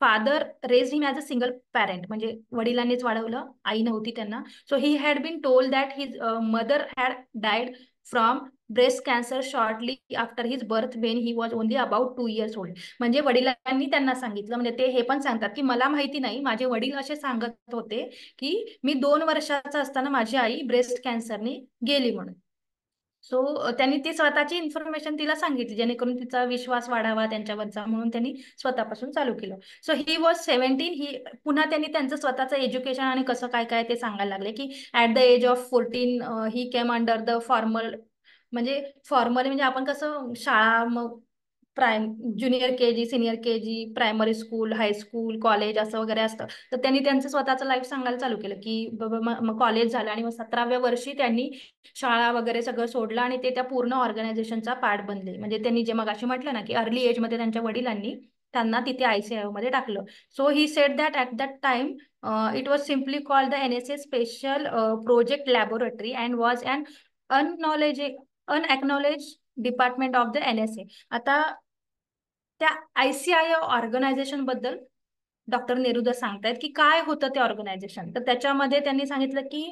father raise him as a single parent, म्हणजे वडिलांनीच वाढवलं, आई नव्हती त्यांना. So he had been told that his mother had died from breast cancer shortly after his birth when he was only about 2 years old. म्हणजे वडिलांनी त्यांना सांगितलं, म्हणजे ते हे पण सांगतात की मला माहिती नाही, माझे वडील असे सांगत होते की मी 2 वर्षाचा असताना माझी आई ब्रेस्ट कॅन्सरनी गेली म्हणून. सो त्यांनी ती स्वतःची इन्फॉर्मेशन तिला सांगितली जेणेकरून तिचा विश्वास वाढावा त्यांच्यावरचा, म्हणून त्यांनी स्वतःपासून चालू केलं. So he was 17. ही पुन्हा त्यांनी त्यांचं स्वतःचं एज्युकेशन आणि कसं काय काय ते सांगायला लागले की at the age of 14 he came under the formal. म्हणजे फॉर्मल म्हणजे आपण कसं शाळा, मग junior KG, senior KG, primary school, high school, college असं वगैरे असतं. तर त्यांनी त्यांचं स्वतःचं लाईफ सांगायला चालू केलं की बाबा मग कॉलेज झालं आणि मग 17व्या वर्षी त्यांनी शाळा वगैरे सगळं सोडलं आणि ते त्या पूर्ण ऑर्गनायझेशनचा पार्ट बनले. म्हणजे त्यांनी जे मग अशी म्हटलं ना की अर्ली एजमध्ये त्यांच्या वडिलांनी त्यांना तिथे ICIO मध्ये टाकलं. So he said that at that time it was simply called the NSA special project laboratory and was un unacknowledged department of the NSA. आता त्या ICIO ऑर्गनायझेशन बद्दल डॉक्टर नेरुदा सांगतायत की काय होतं ते ऑर्गनायझेशन. तर त्याच्यामध्ये त्यांनी सांगितलं की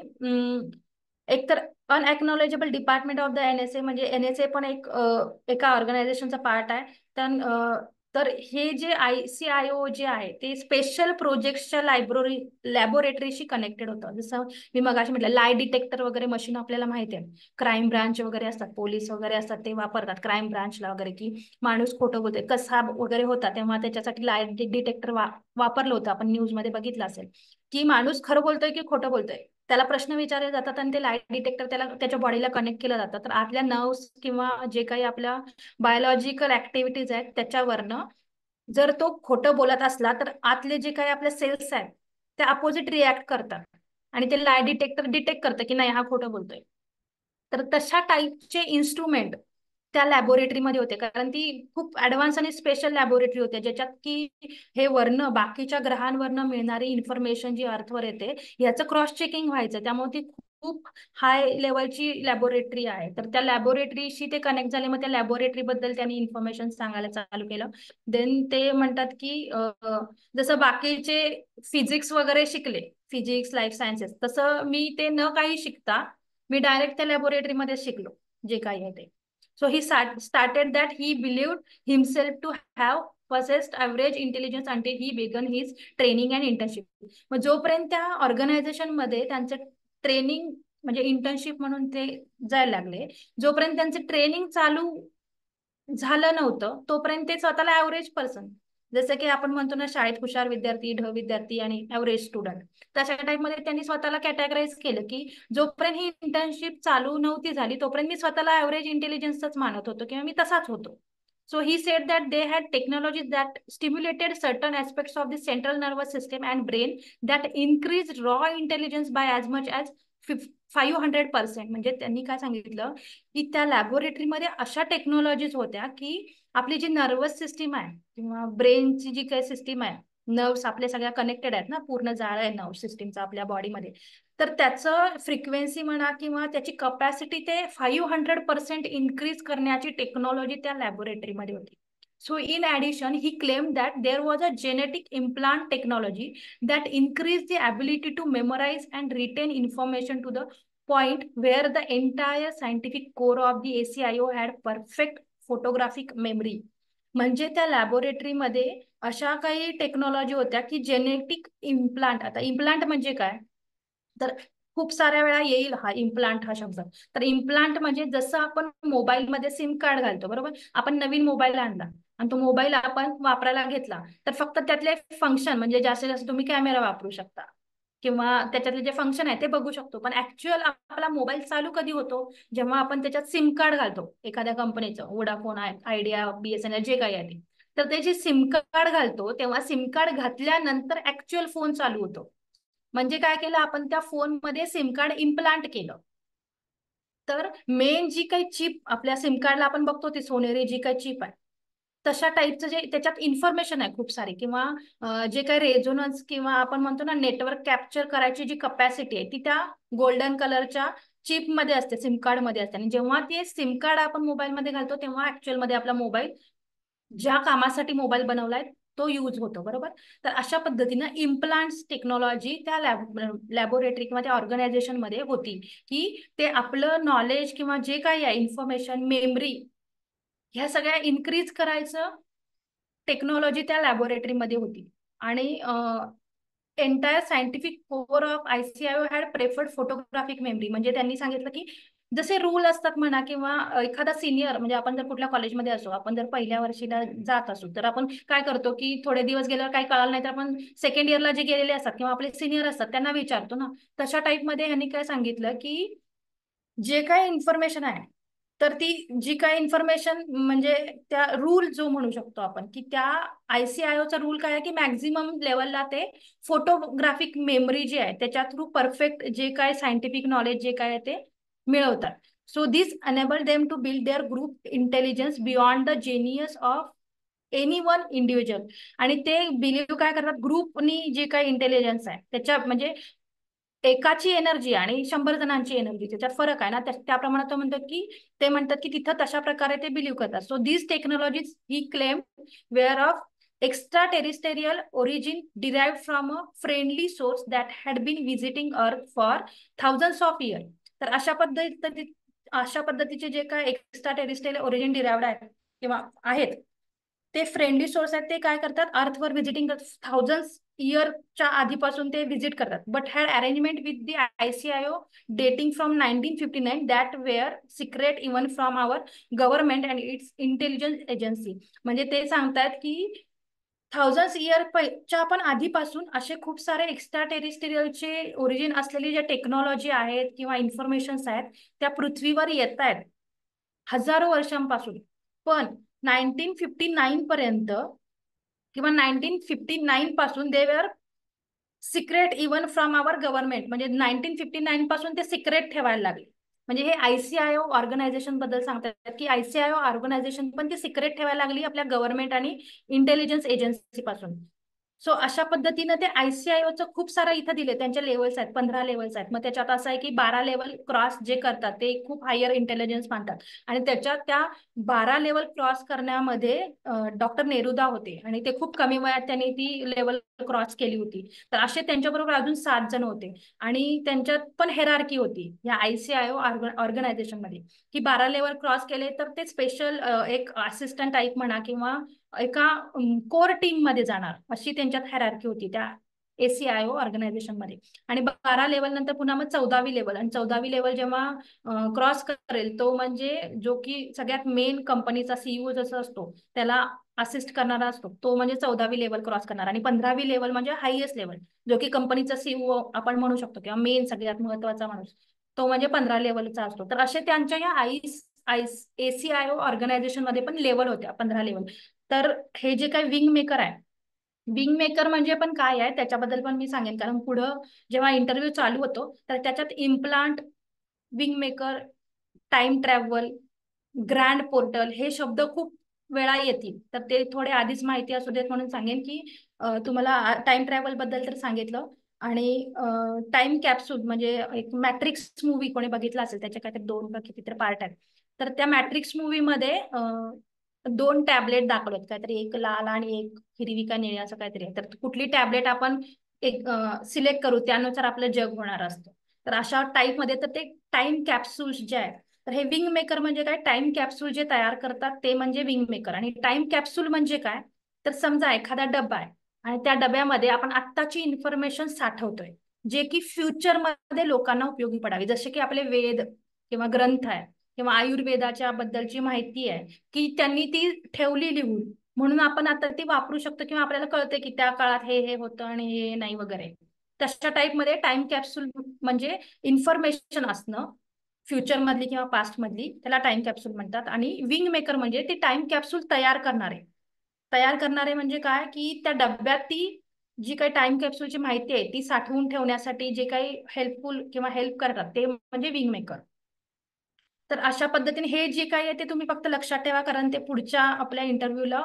एकतर अनएक्नॉलेजेबल डिपार्टमेंट ऑफ द NSA म्हणजे NSA पण एका ऑर्गनायझेशनचा पार्ट आहे. तर हे जे ICIO जे आहे ते स्पेशल प्रोजेक्टच्या लॅबोरेटरीशी कनेक्टेड होतं. जसं मी मगाशी म्हटलं लाय डिटेक्टर वगैरे मशीन आपल्याला माहिती आहे. क्राईम ब्रांच वगैरे असतात, पोलीस वगैरे असतात, ते वापरतात क्राईम ब्रांचला वगैरे की माणूस खोटं बोलतोय कसा वगैरे होता तेव्हा त्याच्यासाठी लाय डिटेक्टर वापरलं होतं. आपण न्यूज मध्ये बघितलं असेल की माणूस खरं बोलतोय की खोटं बोलतोय, त्याला प्रश्न विचारले जातात आणि ते लाईट डिटेक्टर त्याला त्याच्या बॉडीला कनेक्ट केलं जातं. तर आतल्या नर्व्स किंवा जे काही आपल्या बायोलॉजिकल ऍक्टिव्हिटीज आहेत त्याच्यावरनं जर तो खोटं बोलत असला तर आतले जे काही आपले सेल्स आहेत ते अपोजिट रिॲक्ट करतात आणि ते लाय डिटेक्टर डिटेक्ट करतं की नाही हा खोटं बोलतोय. तर तशा टाईपचे इन्स्ट्रुमेंट त्या लॅबोरेटरीमध्ये होते, कारण ती खूप ऍडव्हान्स आणि स्पेशल लॅबोरेटरी होते ज्याच्यात की हे वर्ण बाकीच्या ग्रहांवरनं मिळणारी इन्फॉर्मेशन जी अर्थवर येते याचं क्रॉस चेकिंग व्हायचं. त्यामुळे ती खूप हाय लेवलची लॅबोरेटरी आहे. तर त्या लॅबोरेटरीशी ते कनेक्ट झाले. मग त्या लॅबोरेटरी बद्दल त्यांनी इन्फॉर्मेशन सांगायला चालू केलं. देन ते म्हणतात की जसं बाकीचे फिजिक्स वगैरे शिकले, फिजिक्स लाईफ सायन्सेस, तसं मी ते न काही शिकता मी डायरेक्ट त्या लॅबोरेटरीमध्ये शिकलो जे काही आहे ते. So he started that he believed himself to have possessed average intelligence until he began his training and internship. मग जोपर्यंत त्या ऑर्गनायझेशन मध्ये त्यांचं ट्रेनिंग म्हणजे इंटर्नशिप म्हणून ते जायला लागले, जोपर्यंत त्यांचं ट्रेनिंग चालू झालं नव्हतं तोपर्यंत ते स्वतःला ऍव्हरेज पर्सन, जसं की आपण म्हणतो ना शाळेत हुशार विद्यार्थी, ढ विद्यार्थी आणि ऍव्हरेज स्टुडंट, तशा टाईपमध्ये त्यांनी स्वतःला कॅटेगराईज केलं की जोपर्यंत ही इंटर्नशिप चालू नव्हती झाली तोपर्यंत मी स्वतःला ऍव्हरेज इंटेलिजन्सच मानत होतो किंवा मी तसाच होतो. So he said that they had technologies that stimulated certain aspects of the central nervous system and brain that increased raw intelligence by as much as 500%. म्हणजे त्यांनी काय सांगितलं की त्या लॅबोरेटरीमध्ये अशा टेक्नॉलॉजीज होत्या की आपली जी नर्वस सिस्टीम आहे किंवा ब्रेनची जी काही सिस्टीम आहे, नर्व्स आपल्या सगळ्या कनेक्टेड आहेत ना, पूर्ण जाळ आहे नर्व सिस्टीमचा आपल्या बॉडीमध्ये, तर त्याचं फ्रिक्वेन्सी म्हणा किंवा त्याची कपॅसिटी ते 500% इन्क्रीज करण्याची टेक्नॉलॉजी त्या लॅबोरेटरीमध्ये होती. So in addition he claim that there was a genetic implant technology that increase the ability to memorize and retain information to the point where the entire scientific core of the ACIO had perfect photographic memory. म्हणजे त्या लॅबोरेटरीमध्ये अशा काही technology होत्या की genetic implant. आता implant म्हणजे काय, तर खूप साऱ्या वेळा येईल हा इम्प्लांट हा शब्द. तर इम्प्लांट म्हणजे जसं आपण मोबाईलमध्ये सिम कार्ड घालतो, बरोबर, आपण नवीन मोबाईल आणला आणि तो मोबाईल आपण वापरायला घेतला तर फक्त त्यातले फंक्शन म्हणजे जास्तीत जास्त तुम्ही कॅमेरा वापरू शकता किंवा त्याच्यातले जे फंक्शन आहे ते बघू शकतो, पण ऍक्च्युअल आपला मोबाईल चालू कधी होतो, जेव्हा आपण त्याच्यात सिम कार्ड घालतो एखाद्या कंपनीचं, वोडाफोन, आयडिया, BSNL जे काही आहे ते. तर ते जे सिम कार्ड घालतो तेव्हा सिम कार्ड घातल्यानंतर ऍक्च्युअल फोन चालू होतो. म्हणजे काय केलं आपण, त्या फोनमध्ये सिम कार्ड इम्प्लांट केलं. तर मेन जी काही चिप आपल्या सिम कार्डला आपण बघतो ती सोनेरी जी काही चिप आहे, तशा टाईपचं जे त्याच्यात इन्फॉर्मेशन आहे खूप सारी, किंवा जे काही रेझोनन्स किंवा आपण म्हणतो ना नेटवर्क कॅप्चर करायची जी कपॅसिटी आहे ती त्या गोल्डन कलरच्या चिप मध्ये असते, सिम कार्ड मध्ये असते. आणि जेव्हा ते सिम कार्ड आपण मोबाईल मध्ये घालतो तेव्हा ऍक्च्युअल मध्ये आपला मोबाईल ज्या कामासाठी मोबाईल बनवलाय तो यूज होतो, बरोबर. तर अशा पद्धतीनं इम्प्लांट्स टेक्नॉलॉजी त्या लॅबोरेटरी किंवा त्या ऑर्गनायझेशन मध्ये होती की ते आपलं नॉलेज किंवा जे काही आहे इन्फॉर्मेशन, मेमरी, ह्या सगळ्या इन्क्रीज करायचं टेक्नॉलॉजी त्या लॅबोरेटरीमध्ये होती. आणि entire scientific core of ICIO had preferred photographic memory. म्हणजे त्यांनी सांगितलं की जसे रूल असतात म्हणा किंवा एखादा सिनियर, म्हणजे आपण जर कुठल्या कॉलेजमध्ये असो, आपण जर पहिल्या वर्षीला जात असू तर आपण काय करतो की थोडे दिवस गेल्यावर काही कळालं नाही तर आपण सेकंड इयरला जे गेलेले असतात किंवा आपले सिनियर असतात त्यांना विचारतो ना. तशा टाईपमध्ये ह्यांनी काय सांगितलं की जे काही इन्फॉर्मेशन आहे तर ती जी काही इन्फॉर्मेशन म्हणजे त्या रूल जो म्हणू शकतो आपण की त्या ICIOचा रूल काय आहे की मॅक्झिमम लेवलला ते फोटोग्राफिक मेमरी जी आहे त्याच्या थ्रू परफेक्ट जे काय सायंटिफिक नॉलेज जे काय आहे ते मिळवतात. So this enable them to build their group intelligence beyond the genius of any one individual. आणि ते बिलीव्ह काय करतात, ग्रुपनी जे काही इंटेलिजन्स आहे त्याच्या म्हणजे एकाची एनर्जी आणि 100 जणांची एनर्जी त्याच्यात फरक आहे ना, त्याप्रमाणे तो म्हणतात की ते म्हणतात की तिथं तशा प्रकारे ते बिलीव्ह करतात. So this technologies he claim were of extra terrestrial origin derived from a friendly source that had been visiting earth for thousands of year. तर अशा पद्धतीचे जे काय एक्स्ट्रा टेरिस्टेरियल ओरिजिन डिराइव्ड आहेत किंवा आहेत ते फ्रेंडली सोर्स आहेत, ते काय करतात अर्थवर व्हिजिटिंग थाउजंड्स इयरच्या आधीपासून ते व्हिजिट करतात. But had arrangement with the ICIO dating from 1959 that were secret even from our government and its intelligence agency. म्हणजे ते सांगतात की थाउजंड्स इयरच्या पण आधीपासून असे खूप सारे एक्स्ट्रा टेरिस्टेरियलचे ओरिजिन असलेली जे टेक्नॉलॉजी आहेत किंवा इन्फॉर्मेशन्स आहेत त्या पृथ्वीवर येत आहेत हजारो वर्षांपासून. पण 1959 पर्यंत किंवा 1959 पासून they were secret even from our government. म्हणजे 1959 पासून ते सिक्रेट ठेवायला लागले. म्हणजे हे ICIO ऑर्गनायझेशन बद्दल सांगतात की ICIO ऑर्गनायझेशन पण ती सिक्रेट ठेवायला लागली आपल्या गव्हर्नमेंट आणि इंटेलिजन्स एजन्सी पासून. सो अशा पद्धतीनं ते ICIOचं खूप सारं इथं दिले, त्यांचे लेवल्स आहेत, 15 लेवल्स आहेत. मग त्याच्यात असं आहे की 12 लेवल क्रॉस जे करतात ते खूप हायर इंटेलिजन्स मानतात. आणि त्याच्यात त्या 12 लेवल क्रॉस करण्यामध्ये डॉक्टर नेरुदा होते आणि ते खूप कमी वयात त्यांनी ती लेवल क्रॉस केली होती. तर असे त्यांच्याबरोबर अजून 7 जण होते आणि त्यांच्यात पण हेरारकी होती या ICIO ऑर्गनायझेशन मध्ये की 12 लेवल क्रॉस केले तर ते स्पेशल एक असिस्टंट टाईप म्हणा किंवा एका कोर टीम मध्ये जाणार अशी त्यांच्यात हायरार्की होती त्या ACIO ऑर्गनायझेशन मध्ये. आणि 12 लेवल नंतर पुन्हा मग 14वी लेवल, आणि 14वी लेवल जेव्हा क्रॉस करेल तो म्हणजे जो की सगळ्यात मेन कंपनीचा CEO जसा असतो त्याला असिस्ट करणारा असतो तो म्हणजे 14वी लेवल क्रॉस करणार. आणि 15वी लेवल म्हणजे हायएस्ट लेवल जो की कंपनीचा CEO आपण म्हणू शकतो किंवा मेन सगळ्यात महत्वाचा माणूस तो म्हणजे 15 लेवलचा असतो. तर असे त्यांच्या या ACIO ऑर्गनायझेशन मध्ये पण लेवल होत्या 15 लेवल. तर हे जे काही विंग मेकर आहे, विंग मेकर म्हणजे पण काय आहे त्याच्याबद्दल पण मी सांगेन, कारण पुढं जेव्हा इंटरव्ह्यू चालू होतो तर त्याच्यात implant, wing maker, time travel, grand portal हे शब्द खूप वेळा येतील. तर ते थोडे आधीच माहिती असू देत म्हणून सांगेन की तुम्हाला टाइम ट्रॅव्हल बद्दल तर सांगितलं. आणि टाइम कॅप्सूल म्हणजे एक मॅट्रिक्स मूवी कोणी बघितला असेल, त्याचे काहीतरी 2 का कितीतरी पार्ट आहेत. तर त्या मॅट्रिक्स मूवी मध्ये 2 टॅबलेट दाखवलेत, काहीतरी एक लाल आणि एक हिरवी का निळी असं काहीतरी. तर कुठली टॅबलेट आपण एक सिलेक्ट करू त्यानुसार आपलं जग होणार असतं. तर अशा टाईप मध्ये तर ते टाइम कॅप्सूल्स जे आहेत, तर हे विंग मेकर म्हणजे काय, टाइम कॅप्सूल जे तयार करतात ते म्हणजे विंग मेकर. आणि टाइम कॅप्सूल म्हणजे काय, तर समजा एखादा डबा आहे आणि त्या डब्यामध्ये आपण आत्ताची इन्फॉर्मेशन साठवतोय जे की फ्युचर मध्ये लोकांना उपयोगी पडावी. जसे की आपले वेद किंवा ग्रंथ आहे किंवा आयुर्वेदाच्या बद्दलची माहिती आहे की त्यांनी ती ठेवली लिहून, म्हणून आपण आता ती वापरू शकतो किंवा आपल्याला कळते की त्या काळात हे हे होतं आणि हे नाही वगैरे. तशा टाईप मध्ये टाइम कॅप्सूल म्हणजे इन्फॉर्मेशन असणं फ्युचर मधली किंवा पास्ट मधली, त्याला टाइम कॅप्सूल म्हणतात. आणि विंग मेकर म्हणजे ते टाइम कॅप्सूल तयार करणारे म्हणजे काय की त्या डब्यात ती जी काही टाइम कॅप्सूलची माहिती आहे ती साठवून ठेवण्यासाठी जे काही हेल्पफुल किंवा हेल्प करतात ते म्हणजे विंग मेकर. तर अशा पद्धतीने हे जे काही आहे ते तुम्ही फक्त लक्षात ठेवा, कारण ते पुढच्या आपल्या इंटरव्ह्यूला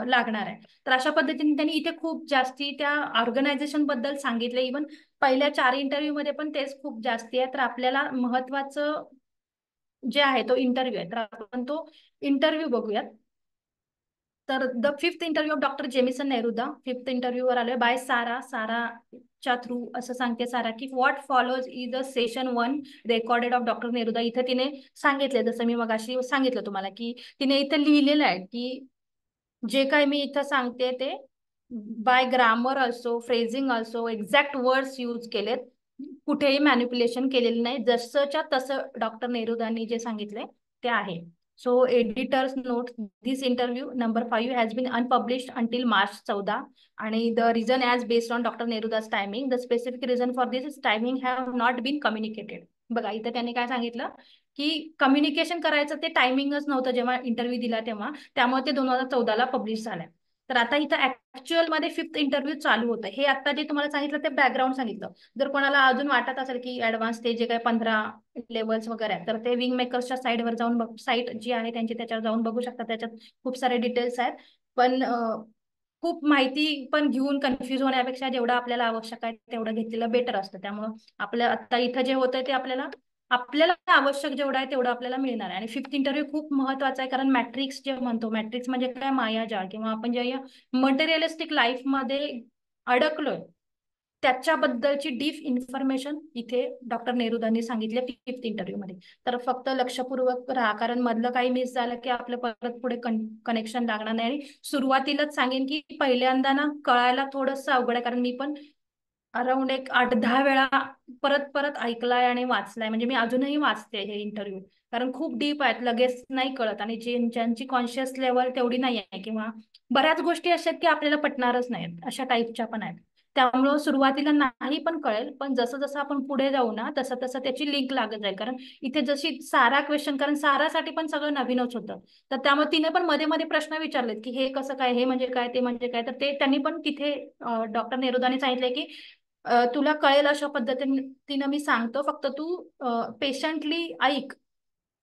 लागणार आहे. तर अशा पद्धतीने त्यांनी इथे खूप जास्ती त्या ऑर्गनायझेशन बद्दल सांगितले. इव्हन पहिल्या 4 इंटरव्ह्यू मध्ये पण तेच खूप जास्ती आहे. तर आपल्याला महत्वाचं जे आहे तो इंटरव्ह्यू आहे, तर आपण तो इंटरव्ह्यू बघूयात. तर the fifth interview of doctor Jameson Neruda, fifth interview वर आलोय बाय साराच्या थ्रू. असं सांगते सारा की what follows is the session 1 recorded of doctor Neruda. इथं तिने सांगितले, जसं मी मगाशी सांगितलं तुम्हाला की तिने इथं लिहिलेलं आहे की जे काय मी इथं सांगते ते बाय ग्रामर असो, फ्रेझिंग असो, एक्झॅक्ट वर्ड्स यूज केलेत, कुठेही मॅनिप्युलेशन केलेलं नाही, जसंच्या तसं डॉक्टर नेरुदांनी जे सांगितलंय ते आहे. So editors note this interview number 5 has been unpublished until March 14. आणि the reason as based on doctor Neruda's timing, the specific reason for this timing have not been communicated. बघा इथं त्यांनी काय सांगितलं की कम्युनिकेशन करायचं ते टायमिंगच नव्हतं जेव्हा इंटरव्ह्यू दिला तेव्हा, त्यामुळे ते 2014ला पब्लिश झालंय. तर आता इथं ऍक्च्युअल मध्ये फिफ्थ इंटरव्ह्यू चालू होतं. हे आता जे तुम्हाला सांगितलं ते बॅकग्राऊंड सांगितलं. जर कोणाला अजून वाटत असेल की ऍडव्हान्स ते जे काही 15 लेवल्स वगैरे आहेत तर ते विंग मेकर्सच्या साईडवर जाऊन साईट जी आहे त्यांची त्याच्यावर जाऊन बघू शकता. त्याच्यात खूप सारे डिटेल्स आहेत. पण खूप माहिती पण घेऊन कन्फ्युज होण्यापेक्षा जेवढं आपल्याला आवश्यक आहे तेवढं घेतलेलं बेटर असतं. त्यामुळं आपलं आता इथं जे होतंय ते आपल्याला आपल्याला आवश्यक जेवढं आहे तेवढं आपल्याला मिळणार आहे. आणि फिफ्थ इंटरव्ह्यू खूप महत्वाचा आहे, कारण मॅट्रिक्स जे म्हणतो, मॅट्रिक्स म्हणजे काय, मायाजाळ, किंवा आपण जे या मटेरियलिस्टिक लाईफ मध्ये अडकलोय त्याच्याबद्दलची डीप इन्फॉर्मेशन इथे डॉक्टर नेरुदांनी सांगितले फिफ्थ इंटरव्ह्यू मध्ये. तर फक्त लक्षपूर्वक राहा, कारण मधलं काही मिस झालं की आपलं परत पुढे कनेक्शन लागणार नाही. आणि सुरुवातीलाच सांगेन की पहिल्यांदा ना कळायला थोडंसं अवघड आहे, कारण मी पण अराउंड एक 8-10 वेळा परत परत ऐकलाय आणि वाचलाय. म्हणजे मी अजूनही वाचते हे इंटरव्ह्यू, कारण खूप डीप आहेत, लगेच नाही कळत. आणि ज्यांची कॉन्शियस लेवल तेवढी नाही आहे, किंवा बऱ्याच गोष्टी अशा आहेत की आपल्याला पटणारच नाहीत, अशा टाईपच्या पण आहेत. त्यामुळं सुरुवातीला नाही पण कळेल, पण जसं जसं आपण पुढे जाऊ ना तसं तसं त्याची लिंक लागत जाईल. कारण इथे जशी सारा क्वेश्चन, कारण सारासाठी पण सगळं नवीनच होतं, तर त्यामुळे तिने पण मध्ये मध्ये प्रश्न विचारलेत की हे कसं काय, हे म्हणजे काय, ते म्हणजे काय. तर ते त्यांनी पण तिथे डॉक्टर नेरुदाने सांगितलंय की तुला कळेल अशा पद्धतीनं मी सांगतो, फक्त तू पेशंटली ऐक.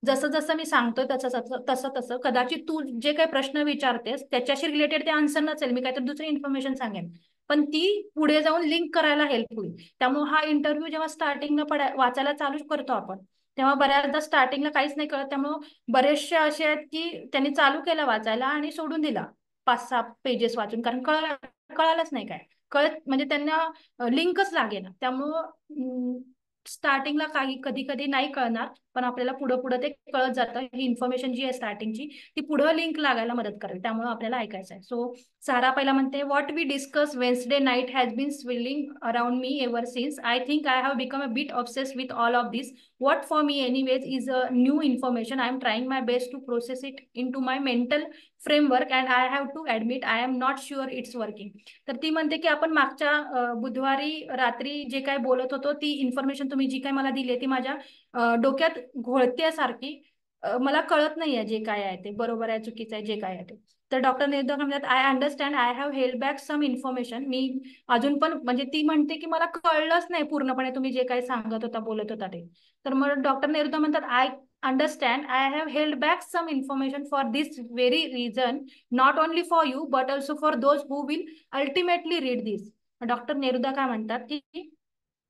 जसं जसं मी सांगतोय तसं तसं तसं तसं कदाचित तू जे काही प्रश्न विचारतेस त्याच्याशी रिलेटेड ते आन्सर नसेल, मी काहीतरी दुसरी इन्फॉर्मेशन सांगेन, पण ती पुढे जाऊन लिंक करायला हेल्प होईल. त्यामुळे हा इंटरव्ह्यू जेव्हा स्टार्टिंगला वाचायला चालू करतो आपण, तेव्हा बऱ्याचदा स्टार्टिंगला काहीच नाही कळत. त्यामुळं बरेचसे असे आहेत की त्यांनी चालू केलं वाचायला आणि सोडून दिला 5-6 पेजेस वाचून, कारण कळालंच नाही काय कळत, म्हणजे त्यांना लिंकच लागेना. त्यामुळं स्टार्टिंगला काही कधी कधी नाही कळणार, पण आपल्याला पुढं पुढं ते कळत जातं. ही इन्फॉर्मेशन जी आहे स्टार्टिंगची ती पुढं लिंक लागायला मदत करेल, त्यामुळे आपल्याला ऐकायचं आहे. सो सारा पहिला म्हणते, what we discuss Wednesday night has been swilling around me ever since. I think I have become a bit obsessed with all of this. What for me anyways is a new information. I am trying my best to process it into my mental framework and I have to admit I am not sure it's working. तर ती म्हणते की आपण मागच्या बुधवारी रात्री जे काय बोलत होतो, ती इन्फॉर्मेशन तुम्ही जी काय मला दिली ती माझ्या डोक्यात घोळते सारखी. मला कळत नाहीये जे काय आहे ते बरोबर आहे चुकीचं आहे जे काय आहे ते. तर डॉक्टर निर्धक म्हणतात, I understand I have held back some information. मी अजून पण, म्हणजे ती म्हणते की मला कळलंच नाही पूर्णपणे तुम्ही जे काही सांगत होता बोलत होता ते. तर मग डॉक्टर नेरुदा म्हणतात, I understand I have held back some information for this very reason, not only for you but also for those who will ultimately read this. Doctor Neruda काय म्हणतात की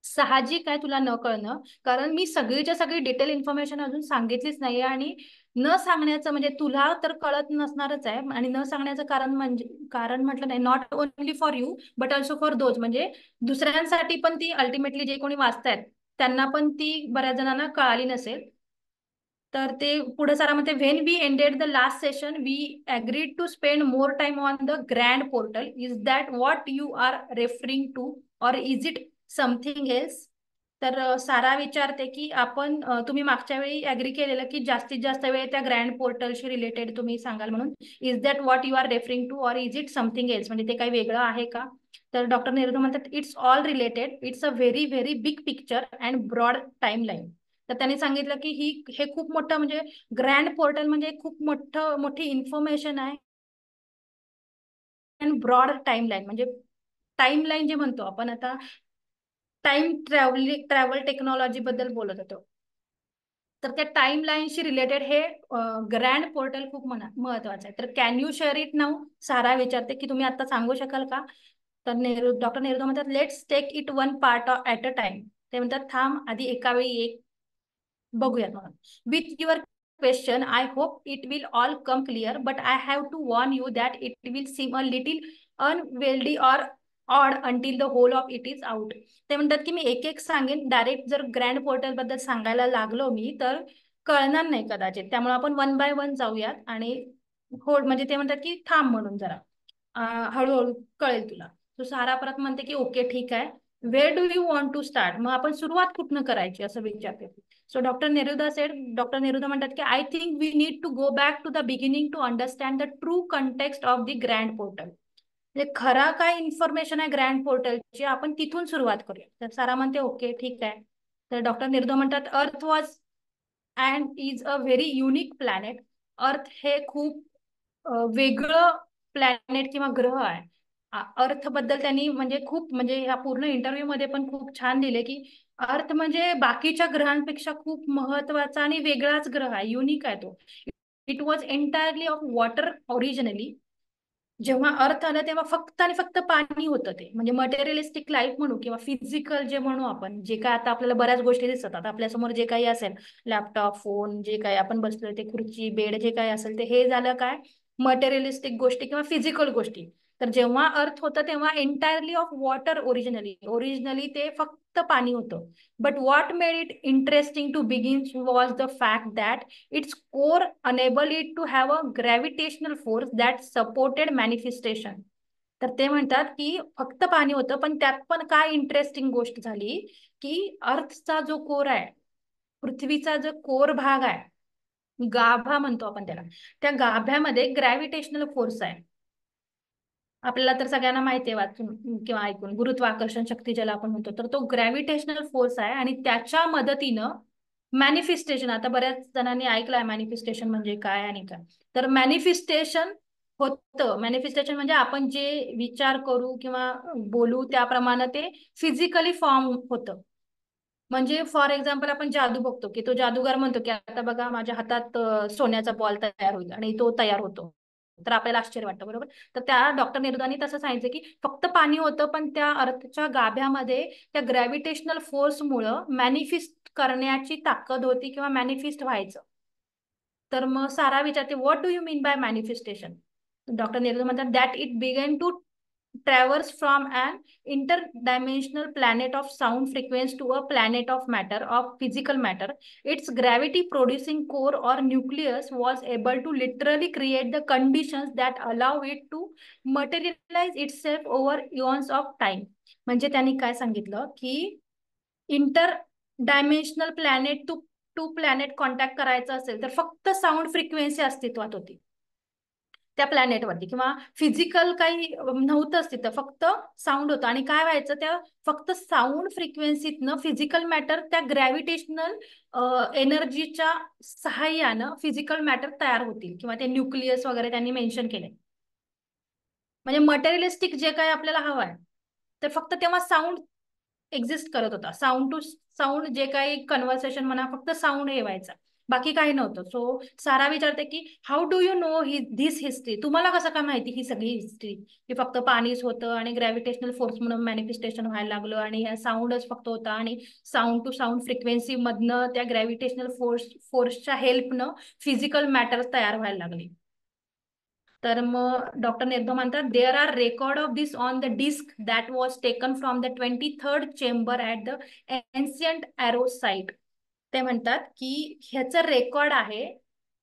साहजिक आहे तुला न कळणं, कारण मी सगळीच्या सगळी डिटेल इन्फॉर्मेशन अजून सांगितलीच नाहीये. आणि न सांगण्याचं म्हणजे तुला तर कळत नसणारच आहे, आणि न सांगण्याचं कारण म्हणजे कारण म्हटलं नाही, not only for you but also for those, म्हणजे दुसऱ्यांसाठी पण ती अल्टिमेटली जे कोणी वाचतायत त्यांना पण ती बऱ्याच जणांना कळाली नसेल. तर ते पुढे सारा म्हणते, when we ended the last session we agreed to spend more time on the grand portal. Is that what you are referring to or is it something else. तर सारा विचारते की आपण तुम्ही मागच्या वेळी अग्री केलेलं की जास्तीत जास्त वेळ त्या ग्रँड पोर्टलशी रिलेटेड तुम्ही सांगाल म्हणून. Is that what you are referring to or is it something else, म्हणजे ते काही वेगळं आहे का. तर डॉक्टर नेहरू म्हणतात, it's all related, it's a very very big picture and broad timeline. तर त्यांनी सांगितलं की हे खूप मोठं, म्हणजे ग्रँड पोर्टल म्हणजे खूप मोठी इन्फॉर्मेशन आहे. अँड ब्रॉड टाइमलाईन म्हणजे टाइमलाईन जे म्हणतो आपण आता, टाइम ट्रॅव्हल टेक्नॉलॉजी बद्दल बोलत होतो, तर त्या टाइम लाईनशी रिलेटेड हे ग्रँड पोर्टल खूप महत्वाचं आहे. तर can you share it now. Sara विचारते की तुम्ही आता सांगू शकाल का. तर डॉक्टर नेहरू म्हणतात, let's take it one part at a time. ते म्हणतात, थांब आधी एका वेळी एक बघूयात म्हणून. With your question I hope it will all come clear but I have to warn you that it will seem a little unwieldy or odd until the whole of it is out. ते म्हणतात की मी एक एक सांगेन, direct जर grand portal बद्दल सांगायला लागलो मी तर कळणार नाही कदाचित. त्यामुळे आपण वन बाय वन जाऊयात. आणि हो, म्हणजे ते म्हणतात की थांब म्हणून जरा हळूहळू कळेल तुला. तो सारा परत म्हणते की ओके ठीक आहे, where do you want to start, मग आपण सुरुवात कुठनं करायची असं विचारते. सो डॉक्टर नेरुदा म्हणतात की I think we need to go back to the beginning to understand the true context of the grand portal. म्हणजे खरा काय इन्फॉर्मेशन आहे ग्रँड पोर्टलची, आपण तिथून सुरुवात करूया. तर सारा म्हणते ओके ठीक आहे. तर डॉक्टर नेरुदा म्हणतात, अर्थ was and is a very unique planet. अर्थ हे खूप वेगळं प्लॅनेट किंवा ग्रह आहे. अर्थ बद्दल त्यांनी म्हणजे खूप, म्हणजे ह्या पूर्ण इंटरव्ह्यू मध्ये पण खूप छान दिले की अर्थ म्हणजे बाकीच्या ग्रहांपेक्षा खूप महत्वाचा आणि वेगळाच ग्रह आहे, युनिक आहे तो. It was entirely of water originally. जेव्हा अर्थ आला तेव्हा फक्त आणि फक्त पाणी होतं, ते म्हणजे मटेरियलिस्टिक लाईफ म्हणू किंवा फिजिकल जे म्हणू आपण, जे काय आता आपल्याला बऱ्याच गोष्टी दिसतात, आता आपल्यासमोर जे काही असेल, लॅपटॉप, फोन, जे काही आपण बसलोय ते, खुर्ची, बेड, जे काही असेल ते, हे झालं काय मटेरियलिस्टिक गोष्टी किंवा फिजिकल गोष्टी. तर जेव्हा अर्थ होतं तेव्हा एंटायरली ऑफ वॉटर, ओरिजिनली ते फक्त पाणी होतं. But what made it interesting to begin was the fact that its core enable it to have a gravitational force that supported manifestation. तर ते म्हणतात की फक्त पाणी होतं, पण त्यात पण काय इंटरेस्टिंग गोष्ट झाली की अर्थचा जो कोर आहे, पृथ्वीचा जो कोर भाग आहे, गाभा म्हणतो आपण त्याला, त्या गाभ्यामध्ये ग्रॅव्हिटेशनल फोर्स आहे. आपल्याला तर सगळ्यांना माहिती आहे वाचून किंवा ऐकून, गुरुत्वाकर्षण शक्ती ज्याला आपण म्हणतो, तर तो ग्रॅव्हिटेशनल फोर्स आहे. आणि त्याच्या मदतीनं मॅनिफेस्टेशन, आता बऱ्याच जणांनी ऐकलंय मॅनिफेस्टेशन म्हणजे काय आणि काय. तर मॅनिफेस्टेशन होतं, मॅनिफेस्टेशन म्हणजे आपण जे विचार करू किंवा बोलू त्याप्रमाणे ते फिजिकली फॉर्म होतं. म्हणजे फॉर एक्झाम्पल आपण जादू बघतो की तो जादूगार म्हणतो की आता बघा माझ्या हातात सोन्याचा बॉल तयार होईल, आणि तो तयार होतो. तर आपल्याला आश्चर्य वाटतं, बरोबर. तर त्या डॉक्टर नेरुदानी तसं सांगितलं की फक्त पाणी होतं, पण त्या अर्थच्या गाभ्यामध्ये त्या ग्रॅव्हिटेशनल फोर्समुळं मॅनिफेस्ट करण्याची ताकद होती किंवा मॅनिफेस्ट व्हायचं. तर मग सारा विचारते, what do you mean by manifestation. Doctor Neruda म्हणतात that it began to traverse from an interdimensional planet of sound frequency to a planet of matter, of physical matter. Its gravity producing core or nucleus was able to literally create the conditions that allow it to materialize itself over eons of time. म्हणजे त्यांनी काय सांगितलं की inter dimensional planet to to planet contact करायचं असेल तर फक्त sound frequency अस्तित्वात होती त्या प्लॅनेटवरती, किंवा फिजिकल काही नव्हतंच तिथं, फक्त साऊंड होतं. आणि काय व्हायचं, त्या फक्त साऊंड फ्रिक्वेन्सीतनं फिजिकल मॅटर त्या ग्रॅव्हिटेशनल एनर्जीच्या सहाय्यानं फिजिकल मॅटर तयार होतील, किंवा ते न्यूक्लियस वगैरे त्यांनी मेन्शन केले. म्हणजे मटेरियलिस्टिक जे काही आपल्याला हवं आहे, तर फक्त तेव्हा साऊंड एक्झिस्ट करत होता. साऊंड टू साऊंड जे काही कन्व्हर्सेशन म्हणा, फक्त साऊंड हे व्हायचं, बाकी काही नव्हतं. सो सारा विचारते की how do you know this history, तुम्हाला कसं काय माहिती ही सगळी हिस्ट्री, की फक्त पाणीच होतं आणि ग्रॅव्हिटेशनल फोर्स म्हणून मॅनिफेस्टेशन व्हायला लागलं, आणि साऊंडच फक्त होता, आणि साऊंड टू साऊंड फ्रिक्वेन्सी मधनं त्या ग्रॅव्हिटेशनल फोर्सच्या हेल्पनं फिजिकल मॅटर तयार व्हायला लागली. तर मग डॉक्टर नेरुदा म्हणतात there are record of this on the disc that was taken from the 23rd chamber at the ancient aero site. ते म्हणतात की ह्याचं रेकॉर्ड आहे.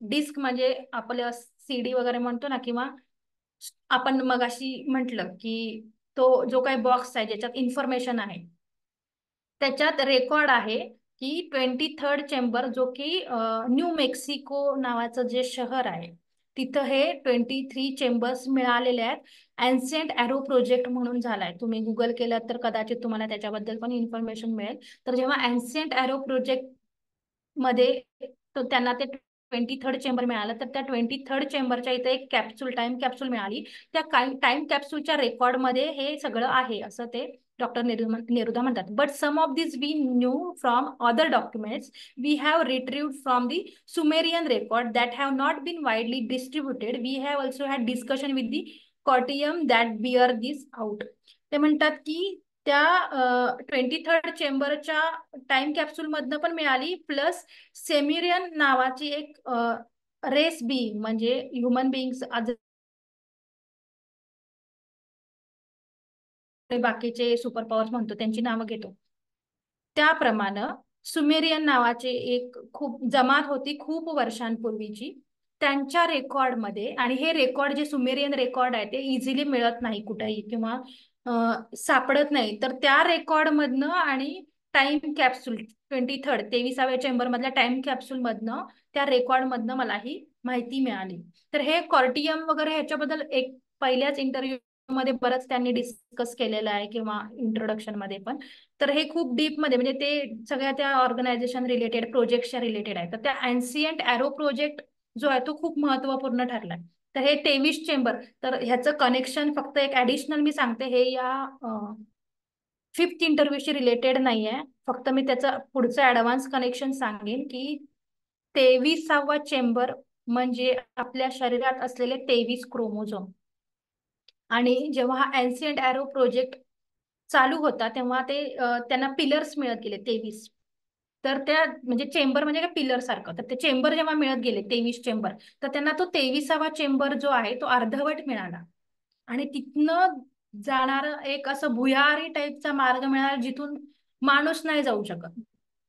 डिस्क म्हणजे आपलं सीडी वगैरे म्हणतो ना, किंवा आपण मगाशी म्हटलं की तो जो काही बॉक्स आहे ज्याच्यात इन्फॉर्मेशन आहे, त्याच्यात रेकॉर्ड आहे की 23rd चेंबर, जो की न्यू मेक्सिको नावाचं जे शहर आहे, तिथं हे 23 चेंबर्स मिळालेले आहेत. एन्शियंट एरो प्रोजेक्ट म्हणून झालाय. तुम्ही गुगल केलं तर कदाचित तुम्हाला त्याच्याबद्दल पण इन्फॉर्मेशन मिळेल. तर जेव्हा एन्शियंट एरो प्रोजेक्ट मध्ये तो त्यांना ते 23rd चेंबर मिळालं, तर त्या 23rd चेंबरच्या इथे एक कॅप्सूल, टाइम कॅप्सूल मिळाली. त्या टाइम कॅप्सूलच्या रेकॉर्डमध्ये हे सगळं आहे, असं ते डॉक्टर नेरुदा म्हणतात. But some of this we knew from other documents we have retrieved from the Sumerian record that have not been widely distributed. We have also had discussion with the cotium that bear this out. ते म्हणतात की त्या 23rd चेंबरच्या time capsule मधनं पण मिळाली, plus सेमिरियन नावाची एक रेस बीइंग, म्हणजे ह्युमन बिईंग्स, बाकीचे सुपर पॉवर्स म्हणतो त्यांची नावं घेतो, त्याप्रमाणे सुमेरियन नावाचे एक खूप जमात होती खूप वर्षांपूर्वीची, त्यांच्या रेकॉर्डमध्ये. आणि हे रेकॉर्ड जे सुमेरियन रेकॉर्ड आहे ते इझिली मिळत नाही कुठेही, किंवा सापडत नाही. तर त्या रेकॉर्ड मधनं आणि टाइम कॅप्सूल 23rd 23व्या चेंबर मधल्या टाइम कॅप्सूल मधनं, त्या रेकॉर्ड मधनं मला ही माहिती मिळाली. तर हे कॉर्टियम वगैरे ह्याच्याबद्दल एक पहिल्याच इंटरव्ह्यू मध्ये बरंच त्यांनी डिस्कस केलेलं आहे, किंवा इंट्रोडक्शन मध्ये पण. तर हे खूप डीप मध्ये, म्हणजे ते सगळ्या त्या ऑर्गनायझेशन रिलेटेड, प्रोजेक्टच्या रिलेटेड आहे. तर त्या एन्शियंट एरो प्रोजेक्ट जो आहे तो खूप महत्वपूर्ण ठरलाय. तर हे 23 चेंबर, तर ह्याचं कनेक्शन फक्त एक ऍडिशनल मी सांगते, हे या 5th इंटरव्ह्यूशी रिलेटेड नाहीये. फक्त मी त्याचं पुढचं ऍडव्हान्स कनेक्शन सांगेन की 23वा चेंबर म्हणजे आपल्या शरीरात असलेले 23 क्रोमोझोम. आणि जेव्हा हा एन्शियंट एरो प्रोजेक्ट चालू होता तेव्हा ते त्यांना पिलर्स मिळत गेले 23. तर त्या म्हणजे चेंबर म्हणजे काय पिलर सारखं, तर ते चेंबर जेव्हा मिळत गेले 23 चेंबर, तर त्यांना तो 23वा चेंबर जो आहे तो अर्धवट मिळाला. आणि तिथनं जाणार एक असं भुयारी टाईपचा मार्ग मिळाला जिथून माणूस नाही जाऊ शकत.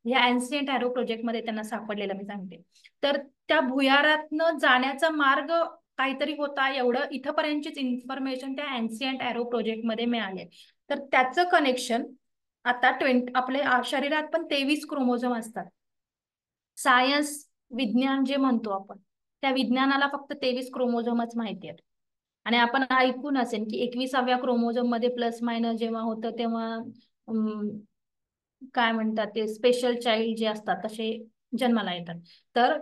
या एन्शियंट एरो प्रोजेक्ट मध्ये त्यांना सापडलेलं मी सांगते. तर त्या भुयारातनं जाण्याचा मार्ग काहीतरी होता, एवढं इथपर्यंतचीच इन्फॉर्मेशन त्या एन्शियंट एरो प्रोजेक्ट मध्ये मिळाले. तर त्याचं कनेक्शन आता आपल्या शरीरात पण 23 क्रोमोझोम असतात. सायन्स, विज्ञान जे म्हणतो आपण, त्या विज्ञानाला फक्त 23 क्रोमोझोमच माहिती आहेत. आणि आपण ऐकून असेल की 21व्या क्रोमोझोम मध्ये प्लस मायनस जेव्हा होतं तेव्हा काय म्हणतात ते स्पेशल चाइल्ड जे असतात तसे जन्माला येतात. तर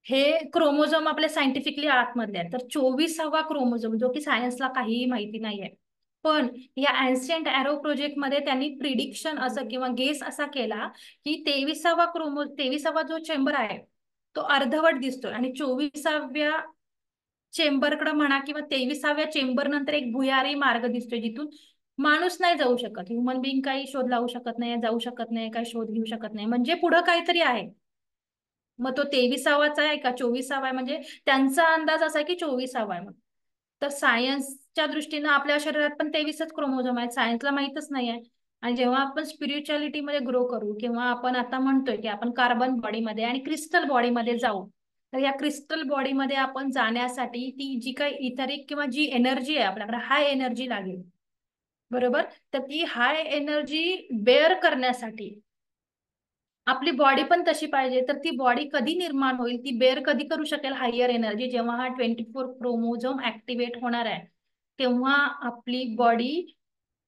हे क्रोमोझोम आपले सायंटिफिकली आतमधले आहेत. तर 24वा क्रोमोझोम जो की सायन्सला काहीही माहिती नाहीये, पण या एन्शियंट एरो प्रोजेक्ट मध्ये त्यांनी प्रिडिक्शन असं किंवा गेस असा केला की 23वा जो चेंबर आहे तो अर्धवट दिसतोय आणि 24व्या चेंबरकडे म्हणा किंवा 23व्या चेंबर नंतर एक भुयारी मार्ग दिसतोय जिथून माणूस नाही जाऊ शकत. ह्युमन बिंग काही शोध लावू शकत नाही, जाऊ शकत नाही, काही शोध घेऊ शकत नाही, म्हणजे पुढं काहीतरी आहे. मग तो 23वाचा आहे का 24वा आहे, म्हणजे त्यांचा अंदाज असा आहे की 24वा आहे. तर सायन्सच्या दृष्टीनं आपल्या शरीरात पण 23च क्रोमोझोम आहेत, सायन्सला माहितच नाही आहे. आणि जेव्हा आपण स्पिरिच्युअलिटी मध्ये ग्रो करू किंवा आपण आता म्हणतोय की आपण कार्बन बॉडीमध्ये आणि क्रिस्टल बॉडीमध्ये जाऊ, तर या क्रिस्टल बॉडीमध्ये आपण जाण्यासाठी ती जी काही इथरिक किंवा जी एनर्जी आहे आपल्याकडे, हाय एनर्जी लागेल, बरोबर. तर ती हाय एनर्जी बेअर करण्यासाठी आपली बॉडी पण तशी पाहिजे. तर ती बॉडी कधी निर्माण होईल, ती बेअर कधी करू शकेल हायर एनर्जी, जेव्हा हा 24 क्रोमोझोम ऍक्टिव्हेट होणार आहे, तेव्हा आपली बॉडी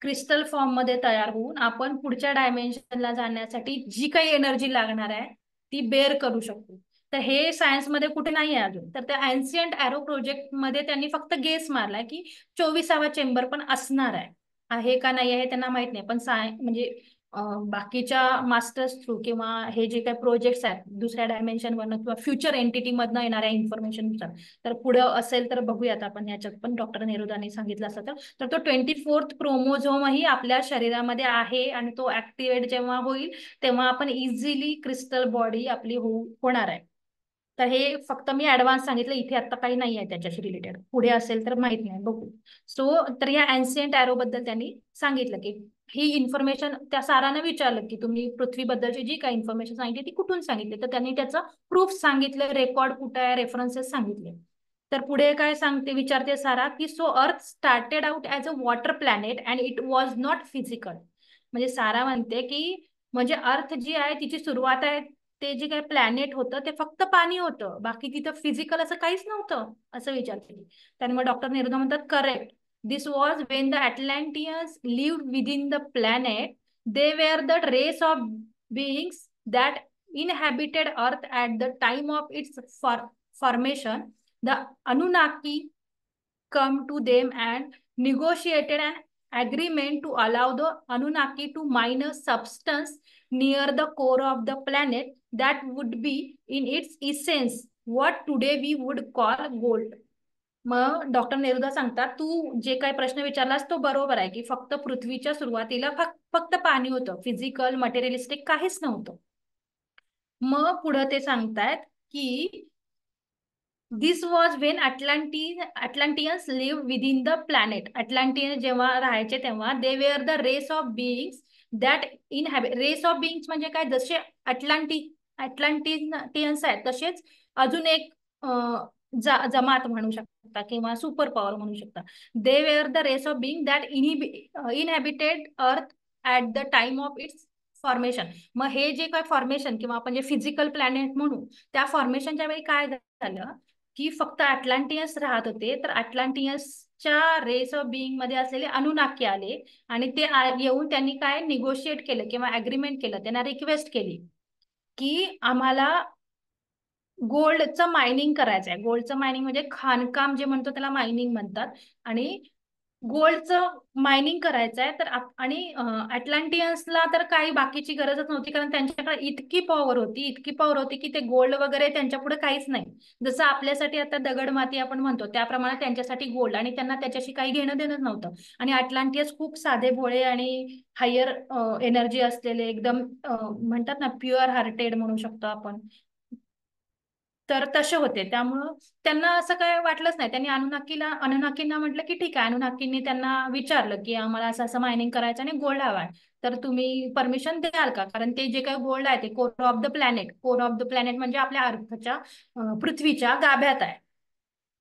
क्रिस्टल फॉर्म मध्ये तयार होऊन आपण पुढच्या डायमेन्शनला जाण्यासाठी जी काही एनर्जी लागणार आहे ती बेअर करू शकतो. तर हे सायन्समध्ये कुठे नाही आहे अजून. तर त्या एन्शियंट एरो प्रोजेक्ट मध्ये त्यांनी फक्त गेस मारलाय की 24वा चेंबर पण असणार आहे का नाही आहे त्यांना माहित नाही. पण म्हणजे बाकीच्या मास्टर्स थ्रू किंवा हे जे काही प्रोजेक्ट्स आहेत दुसऱ्या डायमेन्शन वरनं किंवा फ्युचर एंटिटी मधनं येणाऱ्या इन्फॉर्मेशननुसार, तर पुढे असेल तर बघूयात आपण याच्यात पण डॉक्टर नेरुदांनी सांगितलं असं तर तो 24th क्रोमोझोमही आपल्या शरीरामध्ये आहे आणि तो ऍक्टिव्हेट जेव्हा होईल तेव्हा आपण इझिली क्रिस्टल बॉडी आपली होणार आहे. तर हे फक्त मी ऍडव्हान्स सांगितलं, इथे आता काही नाही आहे त्याच्याशी रिलेटेड, पुढे असेल तर माहित नाही, बघू. सो तर या एन्शियंट एरो बद्दल त्यांनी सांगितलं की ही इन्फॉर्मेशन त्या सारानं विचारलं की तुम्ही पृथ्वीबद्दलची जी काही इन्फॉर्मेशन सांगितली ती कुठून सांगितली, तर त्यांनी त्याचं प्रूफ सांगितलं, रेकॉर्ड कुठं आहे, रेफरन्सेस सांगितले. तर पुढे काय सांगते विचारते सारा की सो अर्थ started out as a water planet and it was not physical. म्हणजे सारा म्हणते की म्हणजे अर्थ जी आहे तिची सुरुवात आहे, ते जे काही प्लॅनेट होतं ते फक्त पाणी होतं, बाकी तिथं फिजिकल असं काहीच नव्हतं, असं विचारते. त्यामुळे डॉक्टर नेरुदा म्हणतात correct, this was when the Atlanteans lived within the planet, they were the race of beings that inhabited earth at the time of its formation. The Anunnaki come to them and negotiated an agreement to allow the Anunnaki to mine a substance near the core of the planet that would be in its essence what today we would call gold. मग doctor Neruda सांगतात तू जे काही प्रश्न विचारलास तो बरोबर आहे की फक्त पृथ्वीच्या सुरुवातीला फक्त पाणी होतं, फिजिकल मटेरियलिस्टिक काहीच नव्हतं. मग पुढे ते सांगतायत की this was when Atlanteans live within the planet. Atlantean जेव्हा राहायचे तेव्हा they were the race of beings that inhabit. Race of beings म्हणजे काय, जसे अटलांटियन्स आहेत तसेच अजून एक जमात म्हणू शकता किंवा सुपर पॉवर म्हणू शकता. They were the race of being that inhabited earth at the time of its formation. मग हे जे काय फॉर्मेशन किंवा आपण जे फिजिकल प्लॅनेट म्हणू त्या फॉर्मेशनच्या वेळी काय झालं की फक्त अटलांटियन्स राहत होते, तर अटलांटियन्सच्या रेस ऑफ बिईंग मध्ये असलेले अनुनाकी आले आणि ते येऊन त्यांनी काय निगोशिएट केलं किंवा अग्रीमेंट केलं, त्यांना रिक्वेस्ट केली की आम्हाला गोल्डचं मायनिंग करायचं आहे. गोल्डचं मायनिंग म्हणजे खाणकाम जे म्हणतो त्याला मायनिंग म्हणतात. आणि गोल्डचं मायनिंग करायचं आहे तर आणि अटलांटियन्सला तर काही बाकीची गरजच नव्हती, कारण त्यांच्याकडे इतकी पॉवर होती की ते गोल्ड वगैरे त्यांच्या पुढे काहीच नाही. जसं आपल्यासाठी आता दगड माती आपण म्हणतो त्याप्रमाणे त्यांच्यासाठी गोल्ड, आणि त्यांना त्याच्याशी काही घेणं देणं नव्हतं. आणि अटलांटियस खूप साधे भोळे आणि हायर एनर्जी असलेले एकदम म्हणतात ना प्युअर हार्टेड म्हणू शकतो आपण, तर तसे होते. त्यामुळं त्यांना असं काय वाटलंच नाही. त्यांनी अनुनाकींना म्हटलं की ठीक आहे. अनुनाकींनी त्यांना विचारलं की आम्हाला असं असं मायनिंग करायचं आणि गोल्ड हवाय, तर तुम्ही परमिशन द्याल का? कारण ते जे काही गोल्ड आहे ते कोर ऑफ द प्लॅनेट म्हणजे आपल्या अर्थच्या पृथ्वीच्या गाभ्यात आहे.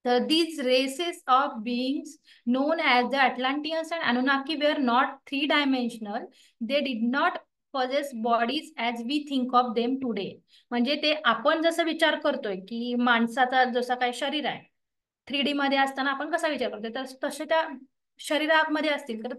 तर these races of beings known as the Atlanteans and Anunnaki were not three-dimensional. They did not possess bodies as we think of them today. म्हणजे ते आपण जसं विचार करतोय की माणसाचा जसा काही शरीर आहे, 3D मध्ये असताना आपण कसा विचार करतोय, तर तसे त्या शरीरामध्ये असतील. तर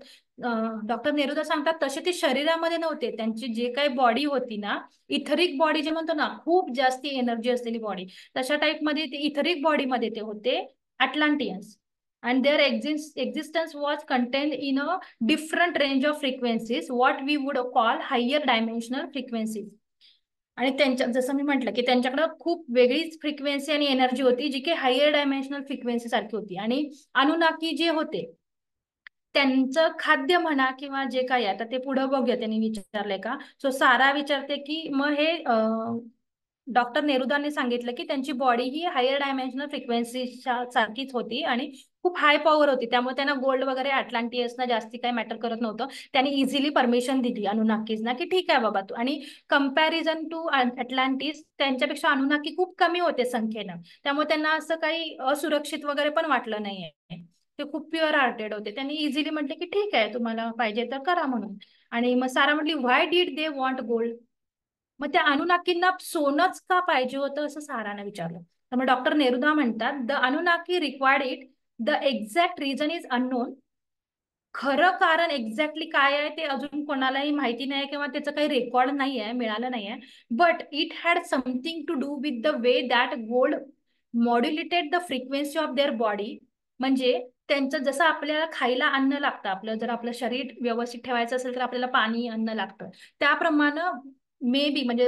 डॉक्टर नेरुदा सांगतात तसे ते शरीरामध्ये नव्हते. त्यांची जे काही बॉडी होती ना, इथरिक बॉडी जे म्हणतो ना, खूप जास्ती एनर्जी असलेली बॉडी, तशा टाइप मध्ये ते इथरिक बॉडी मध्ये ते होते Atlanteans. And their existence was contained in a different range of frequencies, what we would call higher dimensional frequencies. आणि त्यांच्या जसं मी म्हटलं की त्यांच्याकडे खूप वेगळीच फ्रिक्वेन्सी आणि एनर्जी होती जी की हायर डायमेन्शनल फ्रिक्वेन्सी सारखी होती. आणि अनुनाकी जे होते त्यांचं खाद्य म्हणा किंवा जे काही आता ते पुढे बघूया त्यांनी विचारलंय का. सो सारा विचारते की मग हे डॉक्टर नेरुदांनी सांगितलं की त्यांची बॉडी ही हायर डायमेन्शनल फ्रिक्वेन्सी सारखीच होती आणि खूप हाय पॉवर होती. त्यामुळे त्यांना गोल्ड वगैरे अटलांटियसना जास्ती काही मॅटर करत नव्हतं. त्यांनी इझिली परमिशन दिली अनुनाकीजना की ठीक आहे बाबा तू. आणि कम्पॅरिझन टू अटलांटिस त्यांच्यापेक्षा अनुनाकी खूप कमी होते संख्येनं, त्यामुळे त्यांना असं काही असुरक्षित वगैरे पण वाटलं नाहीये. ते खूप प्युअर हार्टेड होते. त्यांनी इझिली म्हटले की ठीक आहे तुम्हाला पाहिजे तर करा म्हणून. आणि मग सारा म्हटली व्हाय डिड दे वॉन्ट गोल्ड. मग त्या अनुनाकींना सोनच का पाहिजे होतं असं साराने विचारलं. तर मग डॉक्टर नेरुदा म्हणतात the Anunnaki required it. The exact reason is unknown. खरं कारण एक्झॅक्टली काय आहे ते अजून कोणालाही माहिती नाही किंवा त्याचं काही रेकॉर्ड नाही आहे, मिळालं नाही आहे. But it had something to do with the way that gold modulated the frequency of their body. म्हणजे त्यांचं जसं आपल्याला खायला अन्न लागतं, आपलं जर आपलं शरीर व्यवस्थित ठेवायचं असेल तर आपल्याला पाणी अन्न लागतं, त्याप्रमाणे मे बी म्हणजे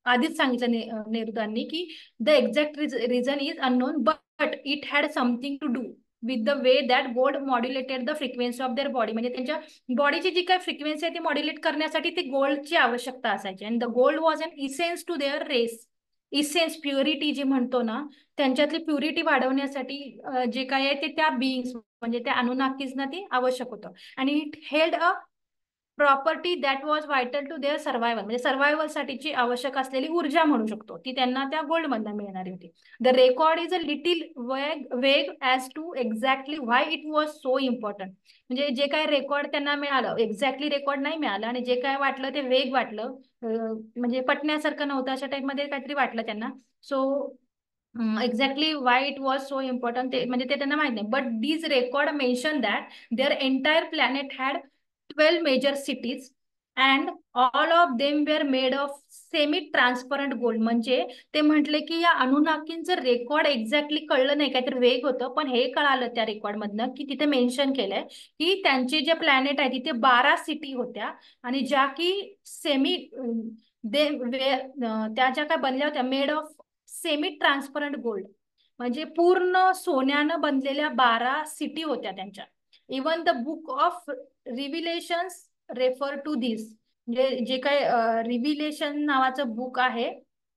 आधीच सांगितलं नेरुदांनी की the exact reason is unknown but it had something to do with the way that gold modulated the frequency of their body. म्हणजे त्यांच्या बॉडीची जी काही फ्रिक्वेन्सी आहे ती मॉड्युलेट करण्यासाठी ते गोल्डची आवश्यकता असायची. आणि the gold was an essence to their race. Essence purity जी म्हणतो ना, त्यांच्यातली प्युरिटी वाढवण्यासाठी जे काय आहे ते त्या बीइंग्स म्हणजे त्या अनुनाकीजना ते आवश्यक होतं. आणि it held a property that was vital to their survival. म्हणजे सर्व्हायवल साठीची आवश्यक असलेली ऊर्जा म्हणू शकतो ती त्यांना त्या गोल्ड मधनं मिळणारी होती. The record is a little vague as to exactly why it was so important. म्हणजे जे काय रेकॉर्ड त्यांना मिळालं, एक्झॅक्टली रेकॉर्ड नाही मिळालं, आणि जे काय वाटलं ते वेग वाटलं, म्हणजे पटण्यासारखं नव्हतं अशा टाइप मध्ये काहीतरी वाटलं त्यांना. So exactly why it was so important ते म्हणजे ते त्यांना माहित नाही. But these record mention that their entire planet had 12 major cities and all of them were made of semi transparent gold. म्हणजे ते म्हटले की या अनुनाकींचं रेकॉर्ड एक्झॅक्टली कळलं नाही, काहीतरी वेग होतं, पण हे कळालं त्या रेकॉर्ड मधनं की तिथे मेन्शन केलंय की त्यांचे जे प्लॅनेट आहे तिथे 12 सिटी होत्या आणि ज्या की सेमी दे त्या ज्या काय बनल्या होत्या made of semi transparent gold. म्हणजे पूर्ण सोन्यानं बनलेल्या 12 सिटी होत्या त्यांच्या. Even the book of Revelations refer to this. म्हणजे जे काय रिव्हिलेशन नावाचं बुक आहे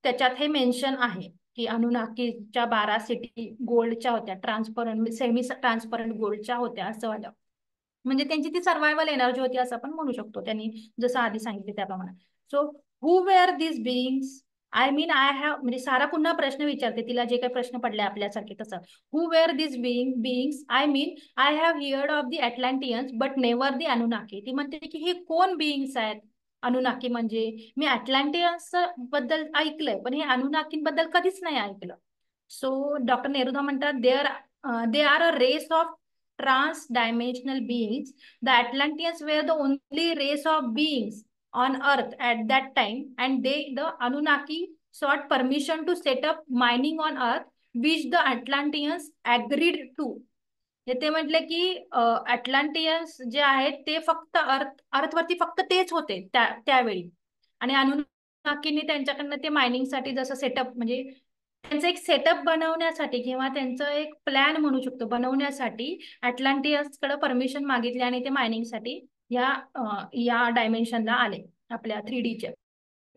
त्याच्यात हे मेन्शन आहे की अनुनाकीच्या 12 सिटी गोल्डच्या होत्या, ट्रान्सपरंट सेमी ट्रान्सपरंट गोल्डच्या होत्या असं वाटतं. म्हणजे त्यांची ती सर्व्हायवल एनर्जी होती असं आपण म्हणू शकतो त्यांनी जसं आधी सांगितले त्याप्रमाणे. So who were this beings. I mean I have, म्हणजे सारा पुन्हा प्रश्न विचारते तिला जे काही प्रश्न पडले आपल्यासारखे तसं. Who were this beings. I mean I have heard of the Atlanteans but never the Anunnaki. ती म्हणते की हे कोण बिईंग्स आहेत अनुनाकी. म्हणजे मी अटलांटियन्स बद्दल ऐकलंय पण हे अनुनाकींबद्दल कधीच नाही ऐकलं. सो डॉक्टर नेरुदा म्हणतात they are a race of trans-dimensional beings. The Atlanteans were the only race of beings on Earth at that time, and the Anunnaki, sought permission to set up mining on Earth, which the Atlanteans agreed to. हे ते म्हटले की अटलांटियन्स जे आहेत ते फक्त अर्थवरती फक्त तेच होते त्यावेळी. आणि अनुनाकींनी त्यांच्याकडनं ते मायनिंगसाठी जसं सेटअप म्हणजे त्यांचं एक सेटअप बनवण्यासाठी किंवा त्यांचं एक प्लॅन म्हणू शकतो बनवण्यासाठी अटलांटियन्सकडे परमिशन मागितली आणि ते मायनिंगसाठी या डायमेन्शनला आले, आपल्या 3Dच्या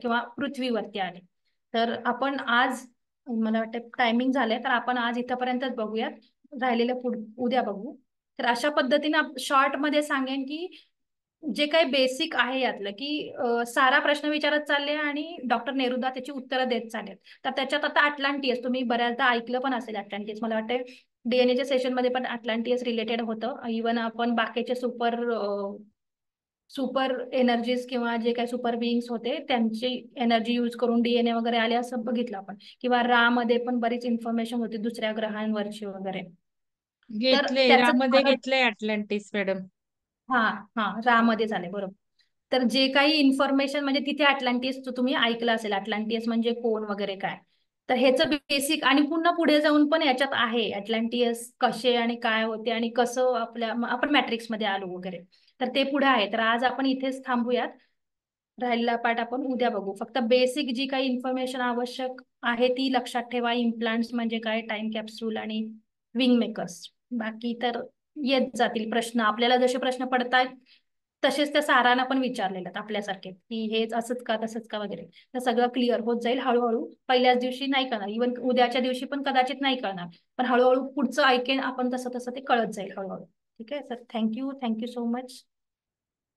किंवा पृथ्वीवरती आले. तर आपण आज, मला वाटतं टायमिंग झालंय, तर आपण आज इथपर्यंतच बघूयात, राहिलेलं उद्या बघू. तर अशा पद्धतीने शॉर्ट मध्ये सांगेन की जे काही बेसिक आहे यातलं की सारा प्रश्न विचारत चालले आणि डॉक्टर नेरुदा त्याची उत्तरं देत चाललेत. तर त्याच्यात आता अटलांटियस तुम्ही बऱ्याचदा ऐकलं पण असेल अटलांटियस, मला वाटतं डीएनएच्या सेशन मध्ये पण अटलांटियस रिलेटेड होतं. इव्हन आपण बाकीचे सुपर एनर्जीज किंवा जे काही सुपर बिईंग्स होते त्यांची एनर्जी यूज करून डीएनए वगैरे आले असं बघितलं आपण. किंवा मध्ये पण बरीच इन्फॉर्मेशन होती दुसऱ्या ग्रहांवरची वगैरे. तर घेतले त्याचं रामध्ये घेतलंय अटलांटिस मॅडम. हा हा मध्ये झाले बरोबर. तर जे काही इन्फॉर्मेशन म्हणजे तिथे अटलांटिस तुम्ही ऐकलं असेल, अटलांटिस म्हणजे कोण वगैरे काय. तर ह्याचं बेसिक आणि पुन्हा पुढे जाऊन पण याच्यात आहे अटलांटियस कसे आणि काय होते आणि कसं आपण मॅट्रिक्स मध्ये आलो वगैरे. तर ते पुढे आहे. तर आज आपण इथेच थांबूयात. राहिलेला पार्ट आपण उद्या बघू. फक्त बेसिक जी काही इन्फॉर्मेशन आवश्यक आहे ती लक्षात ठेवा. इम्प्लांट्स म्हणजे काय, टाइम कॅप्सूल आणि विंग मेकर्स. बाकी तर येत जातील प्रश्न, आपल्याला जसे प्रश्न पडतात तसेच त्या सारांना पण विचारलेले आहेत आपल्यासारखे की हेच असंच का तसंच का वगैरे. तर सगळं क्लिअर होत जाईल हळूहळू. पहिल्याच दिवशी नाही कळणार, इव्हन उद्याच्या दिवशी पण कदाचित नाही कळणार, पण हळूहळू पुढचं ऐकेन आपण तसं तसं ते कळत जाईल हळूहळू. ठीक आहे सर, थँक्यू सो मच.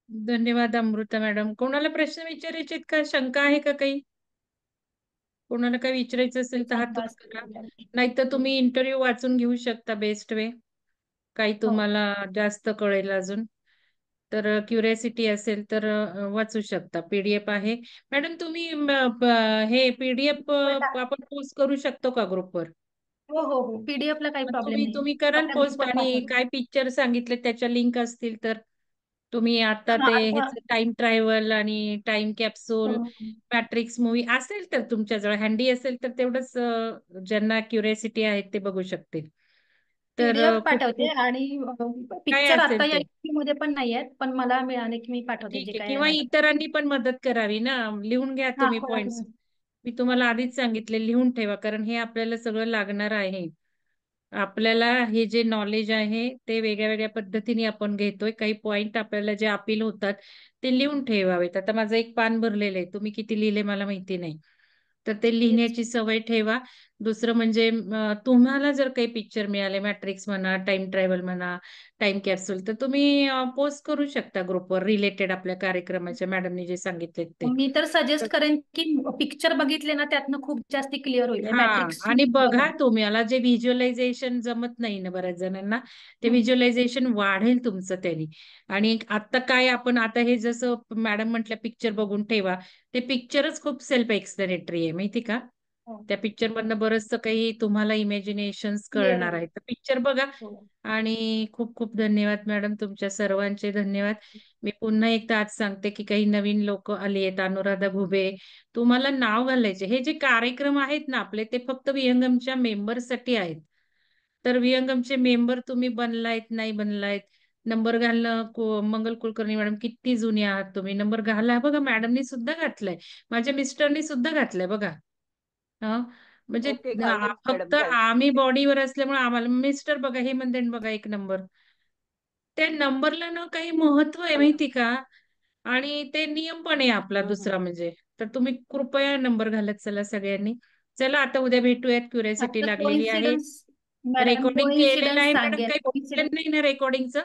धन्यवाद अमृता मॅडम. कोणाला प्रश्न विचारायचे का, शंका आहे का काही? कोणाला काही विचारायचं असेल तर हात वर करा, नाहीतर तुम्ही इंटरव्ह्यू वाचून घेऊ शकता बेस्ट वे. काही हो. तुम्हाला जास्त कळेल अजून तर क्युरियोसिटी असेल तर वाचू शकता. पीडीएफ आहे मॅडम. तुम्ही हे पीडीएफ आपण पोस्ट करू शकतो का ग्रुपवर? हो पीडीएफ ला काही प्रॉब्लेम तुम्ही नाही. तुम्ही कराल आपल्या पोस्ट, ग्रुपवर आणि पाठवतो. काय पिक्चर सांगितले त्याच्या लिंक असतील तर तुम्ही आता हा ते आता हेच टाइम ट्रॅव्हल आणि टाइम कॅप्सूल मॅट्रिक्स मूवी असेल तर तुमच्याजवळ हँडी असेल तर तेवढंच ज्यांना क्युरियोसिटी आहे ते बघू शकतील. तर पीडीएफ खूप पाठवते खूप आणि काय पिक्चर आता असेल या ते मध्ये पण नाही आहेत, पण मला मिळाले की मी पाठवते ठीक जे आहे. काय आहे किंवा माझं. इतरांनी पण मदत करावी ना, लिहून घ्या हा तुम्ही पॉइंट्स. मी तुम्हाला आधीच सांगितले लिहून ठेवा, कारण हे आपल्याला सगळं लागणार आहे. आपल्याला हे जे नॉलेज आहे ते वेगळ्या वेगळ्या पद्धतीने आपण घेतोय. काही पॉइंट आपल्याला जे अपील होतात ते लिहून ठेवावेत. आता माझं एक पान भरलेलं आहे, तुम्ही किती लिहिले मला माहिती नाही, तर ते तेच. लिहिण्याची सवय ठेवा. दुसरं म्हणजे तुम्हाला जर काही पिक्चर मिळाले, मॅट्रिक्स म्हणा, टाइम ट्रॅव्हल म्हणा, टाइम कॅप्सूल, तर तुम्ही पोस्ट करू शकता ग्रुपवर रिलेटेड आपल्या कार्यक्रमाच्या, मॅडमने जे सांगितले ते. मी तर सजेस्ट करेन की पिक्चर बघितले ना त्यातनं खूप जास्त क्लिअर होईल हा, मॅट्रिक्स. आणि बघा तुम्हाला जे व्हिज्युअलायझेशन जमत नाही ना बऱ्याच जणांना, ते व्हिज्युअलायझेशन वाढेल तुमचं त्यांनी. आणि आता काय आपण आता हे जसं मॅडम म्हटलं पिक्चर बघून ठेवा, ते पिक्चरच खूप सेल्फ एक्सप्लेनेटरी आहे माहिती का. त्या पिक्चर मधनं बरचसं काही तुम्हाला इमॅजिनेशन्स क्लिअर कळणार आहे. होईल. तर पिक्चर बघा. हो. आणि खूप खूप धन्यवाद मॅडम, तुमच्या सर्वांचे धन्यवाद. मी पुन्हा एकदा आज सांगते की काही नवीन लोक आली आहेत, अनुराधा घुबे, तुम्हाला नाव घालायचे. हे जे कार्यक्रम आहेत ना आपले, ते फक्त विहंगमच्या मेंबरसाठी आहेत. तर विहंगमचे मेंबर तुम्ही बनलायत नाही बनलायत, नंबर घालणं, मंगल कुलकर्णी मॅडम किती जुने आहात तुम्ही, नंबर घाला. बघा मॅडमनी सुद्धा घातलाय, माझ्या मिस्टरनी सुद्धा घातलाय बघा. हं, म्हणजे ओके, घालेल फक्त मॅडम, घाल. आम्ही बॉडीवर असल्यामुळे आम्हाला, मिस्टर बघा हे म्हणते बघा एक नंबर. त्या नंबरला ना काही महत्व आहे माहिती का, आणि ते नियम पण आहे आपला हम्म. दुसरा म्हणजे. तर तुम्ही कृपया नंबर घालत चला सगळ्यांनी. चला आता उद्या भेटूयात, क्युरियोसिटी आता लागलेली आहे. कोइन्सिडन्स मॅडम, रेकॉर्डिंग केलेलं कोइन्सिडन्स आहे मॅडम, सांगेन काही प्रॉब्लेम कोइन्सिडन्स. नाही ना रेकॉर्डिंगचं?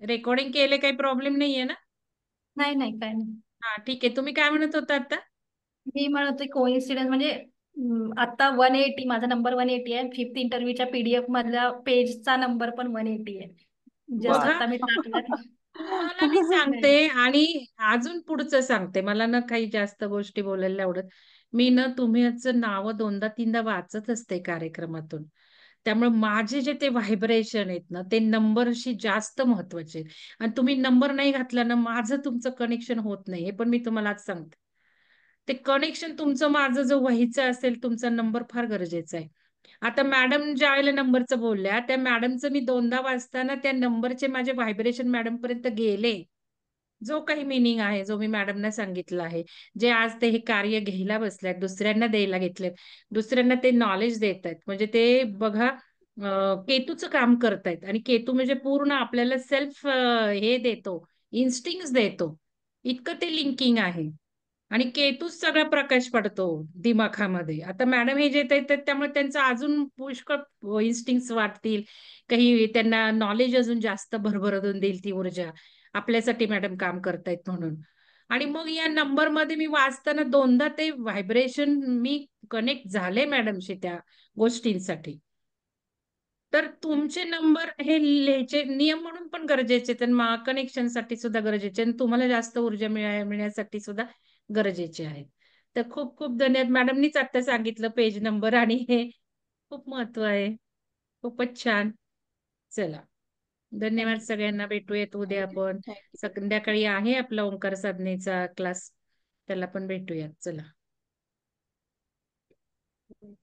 रेकॉर्डिंग केले काही प्रॉब्लेम नाहीये ना? नाही काय नाही. हा ठीक आहे. तुम्ही काय म्हणत होता आता? मी म्हणते कोइन्सिडन्स म्हणजे आता 180 माझा नंबर 180 आहे. फिफ्थ इंटरव्ह्यूच्या पीडीएफ मधल्या पेजचा नंबर पण 180 आहे. जस्ट बघा, आता मी टाकल्यात. तुम्हाला मी सांगते आणि अजून पुढचं सांगते. मला ना काही जास्त गोष्टी बोलायला आवडत. मी ना तुम्हीचं नाव दोनदा तीनदा वाचत असते कार्यक्रमातून. त्यामुळे माझे जे ते व्हायब्रेशन आहेत ना, ते नंबरशी जास्त महत्वाचे आहेत. आणि तुम्ही नंबर नाही घातला ना, माझं तुमचं कनेक्शन होत नाही. हे पण मी तुम्हाला आज सांगते. ते कनेक्शन तुमचं माझं जर व्हायचं असेल, तुमचा नंबर फार गरजेचा आहे. आता मॅडम ज्या वेळेला नंबरचं बोलल्या, त्या मॅडमचं मी दोनदा वाचताना त्या नंबरचे माझे व्हायब्रेशन मॅडम पर्यंत गेले. जो काही मिनिंग आहे, जो मी मॅडमना सांगितलं आहे, जे आज ते हे कार्य घ्यायला बसल्यात, दुसऱ्यांना द्यायला घेतलेत, दुसऱ्यांना ते नॉलेज देत आहेत. म्हणजे ते बघा केतूचं काम करतायत आणि केतू म्हणजे पूर्ण आपल्याला सेल्फ हे देतो, इन्स्टिंक्ट देतो. इतकं ते लिंकिंग आहे. आणि केतूच सगळा प्रकाश पडतो दिमाखामध्ये. आता मॅडम हे जे देतात त्यामुळे त्यांचं अजून पुष्कळ इन्स्टिंक्ट वाटतील. काही त्यांना नॉलेज अजून जास्त भरभरून देईल ती ऊर्जा. आपल्यासाठी मॅडम काम करतायत म्हणून. आणि मग या नंबरमध्ये मी वाचताना दोनदा ते व्हायब्रेशन मी कनेक्ट झाले मॅडमशी त्या गोष्टींसाठी. तर तुमचे नंबर हे लिहायचे नियम म्हणून पण गरजेचे आहेत, कनेक्शनसाठी सुद्धा गरजेचे आणि तुम्हाला जास्त ऊर्जा मिळण्यासाठी सुद्धा गरजेचे आहेत. तर खूप खूप धन्यवाद. मॅडमनीच आता सांगितलं पेज नंबर आणि हे खूप महत्व आहे. खूपच छान. चला, धन्यवाद थँक्यू. सगळ्यांना. भेटूयात उद्या आपण. थँक्यू. संध्याकाळी आहे आपला ओंकार साधनेचा क्लास, त्याला पण भेटूयात. चला.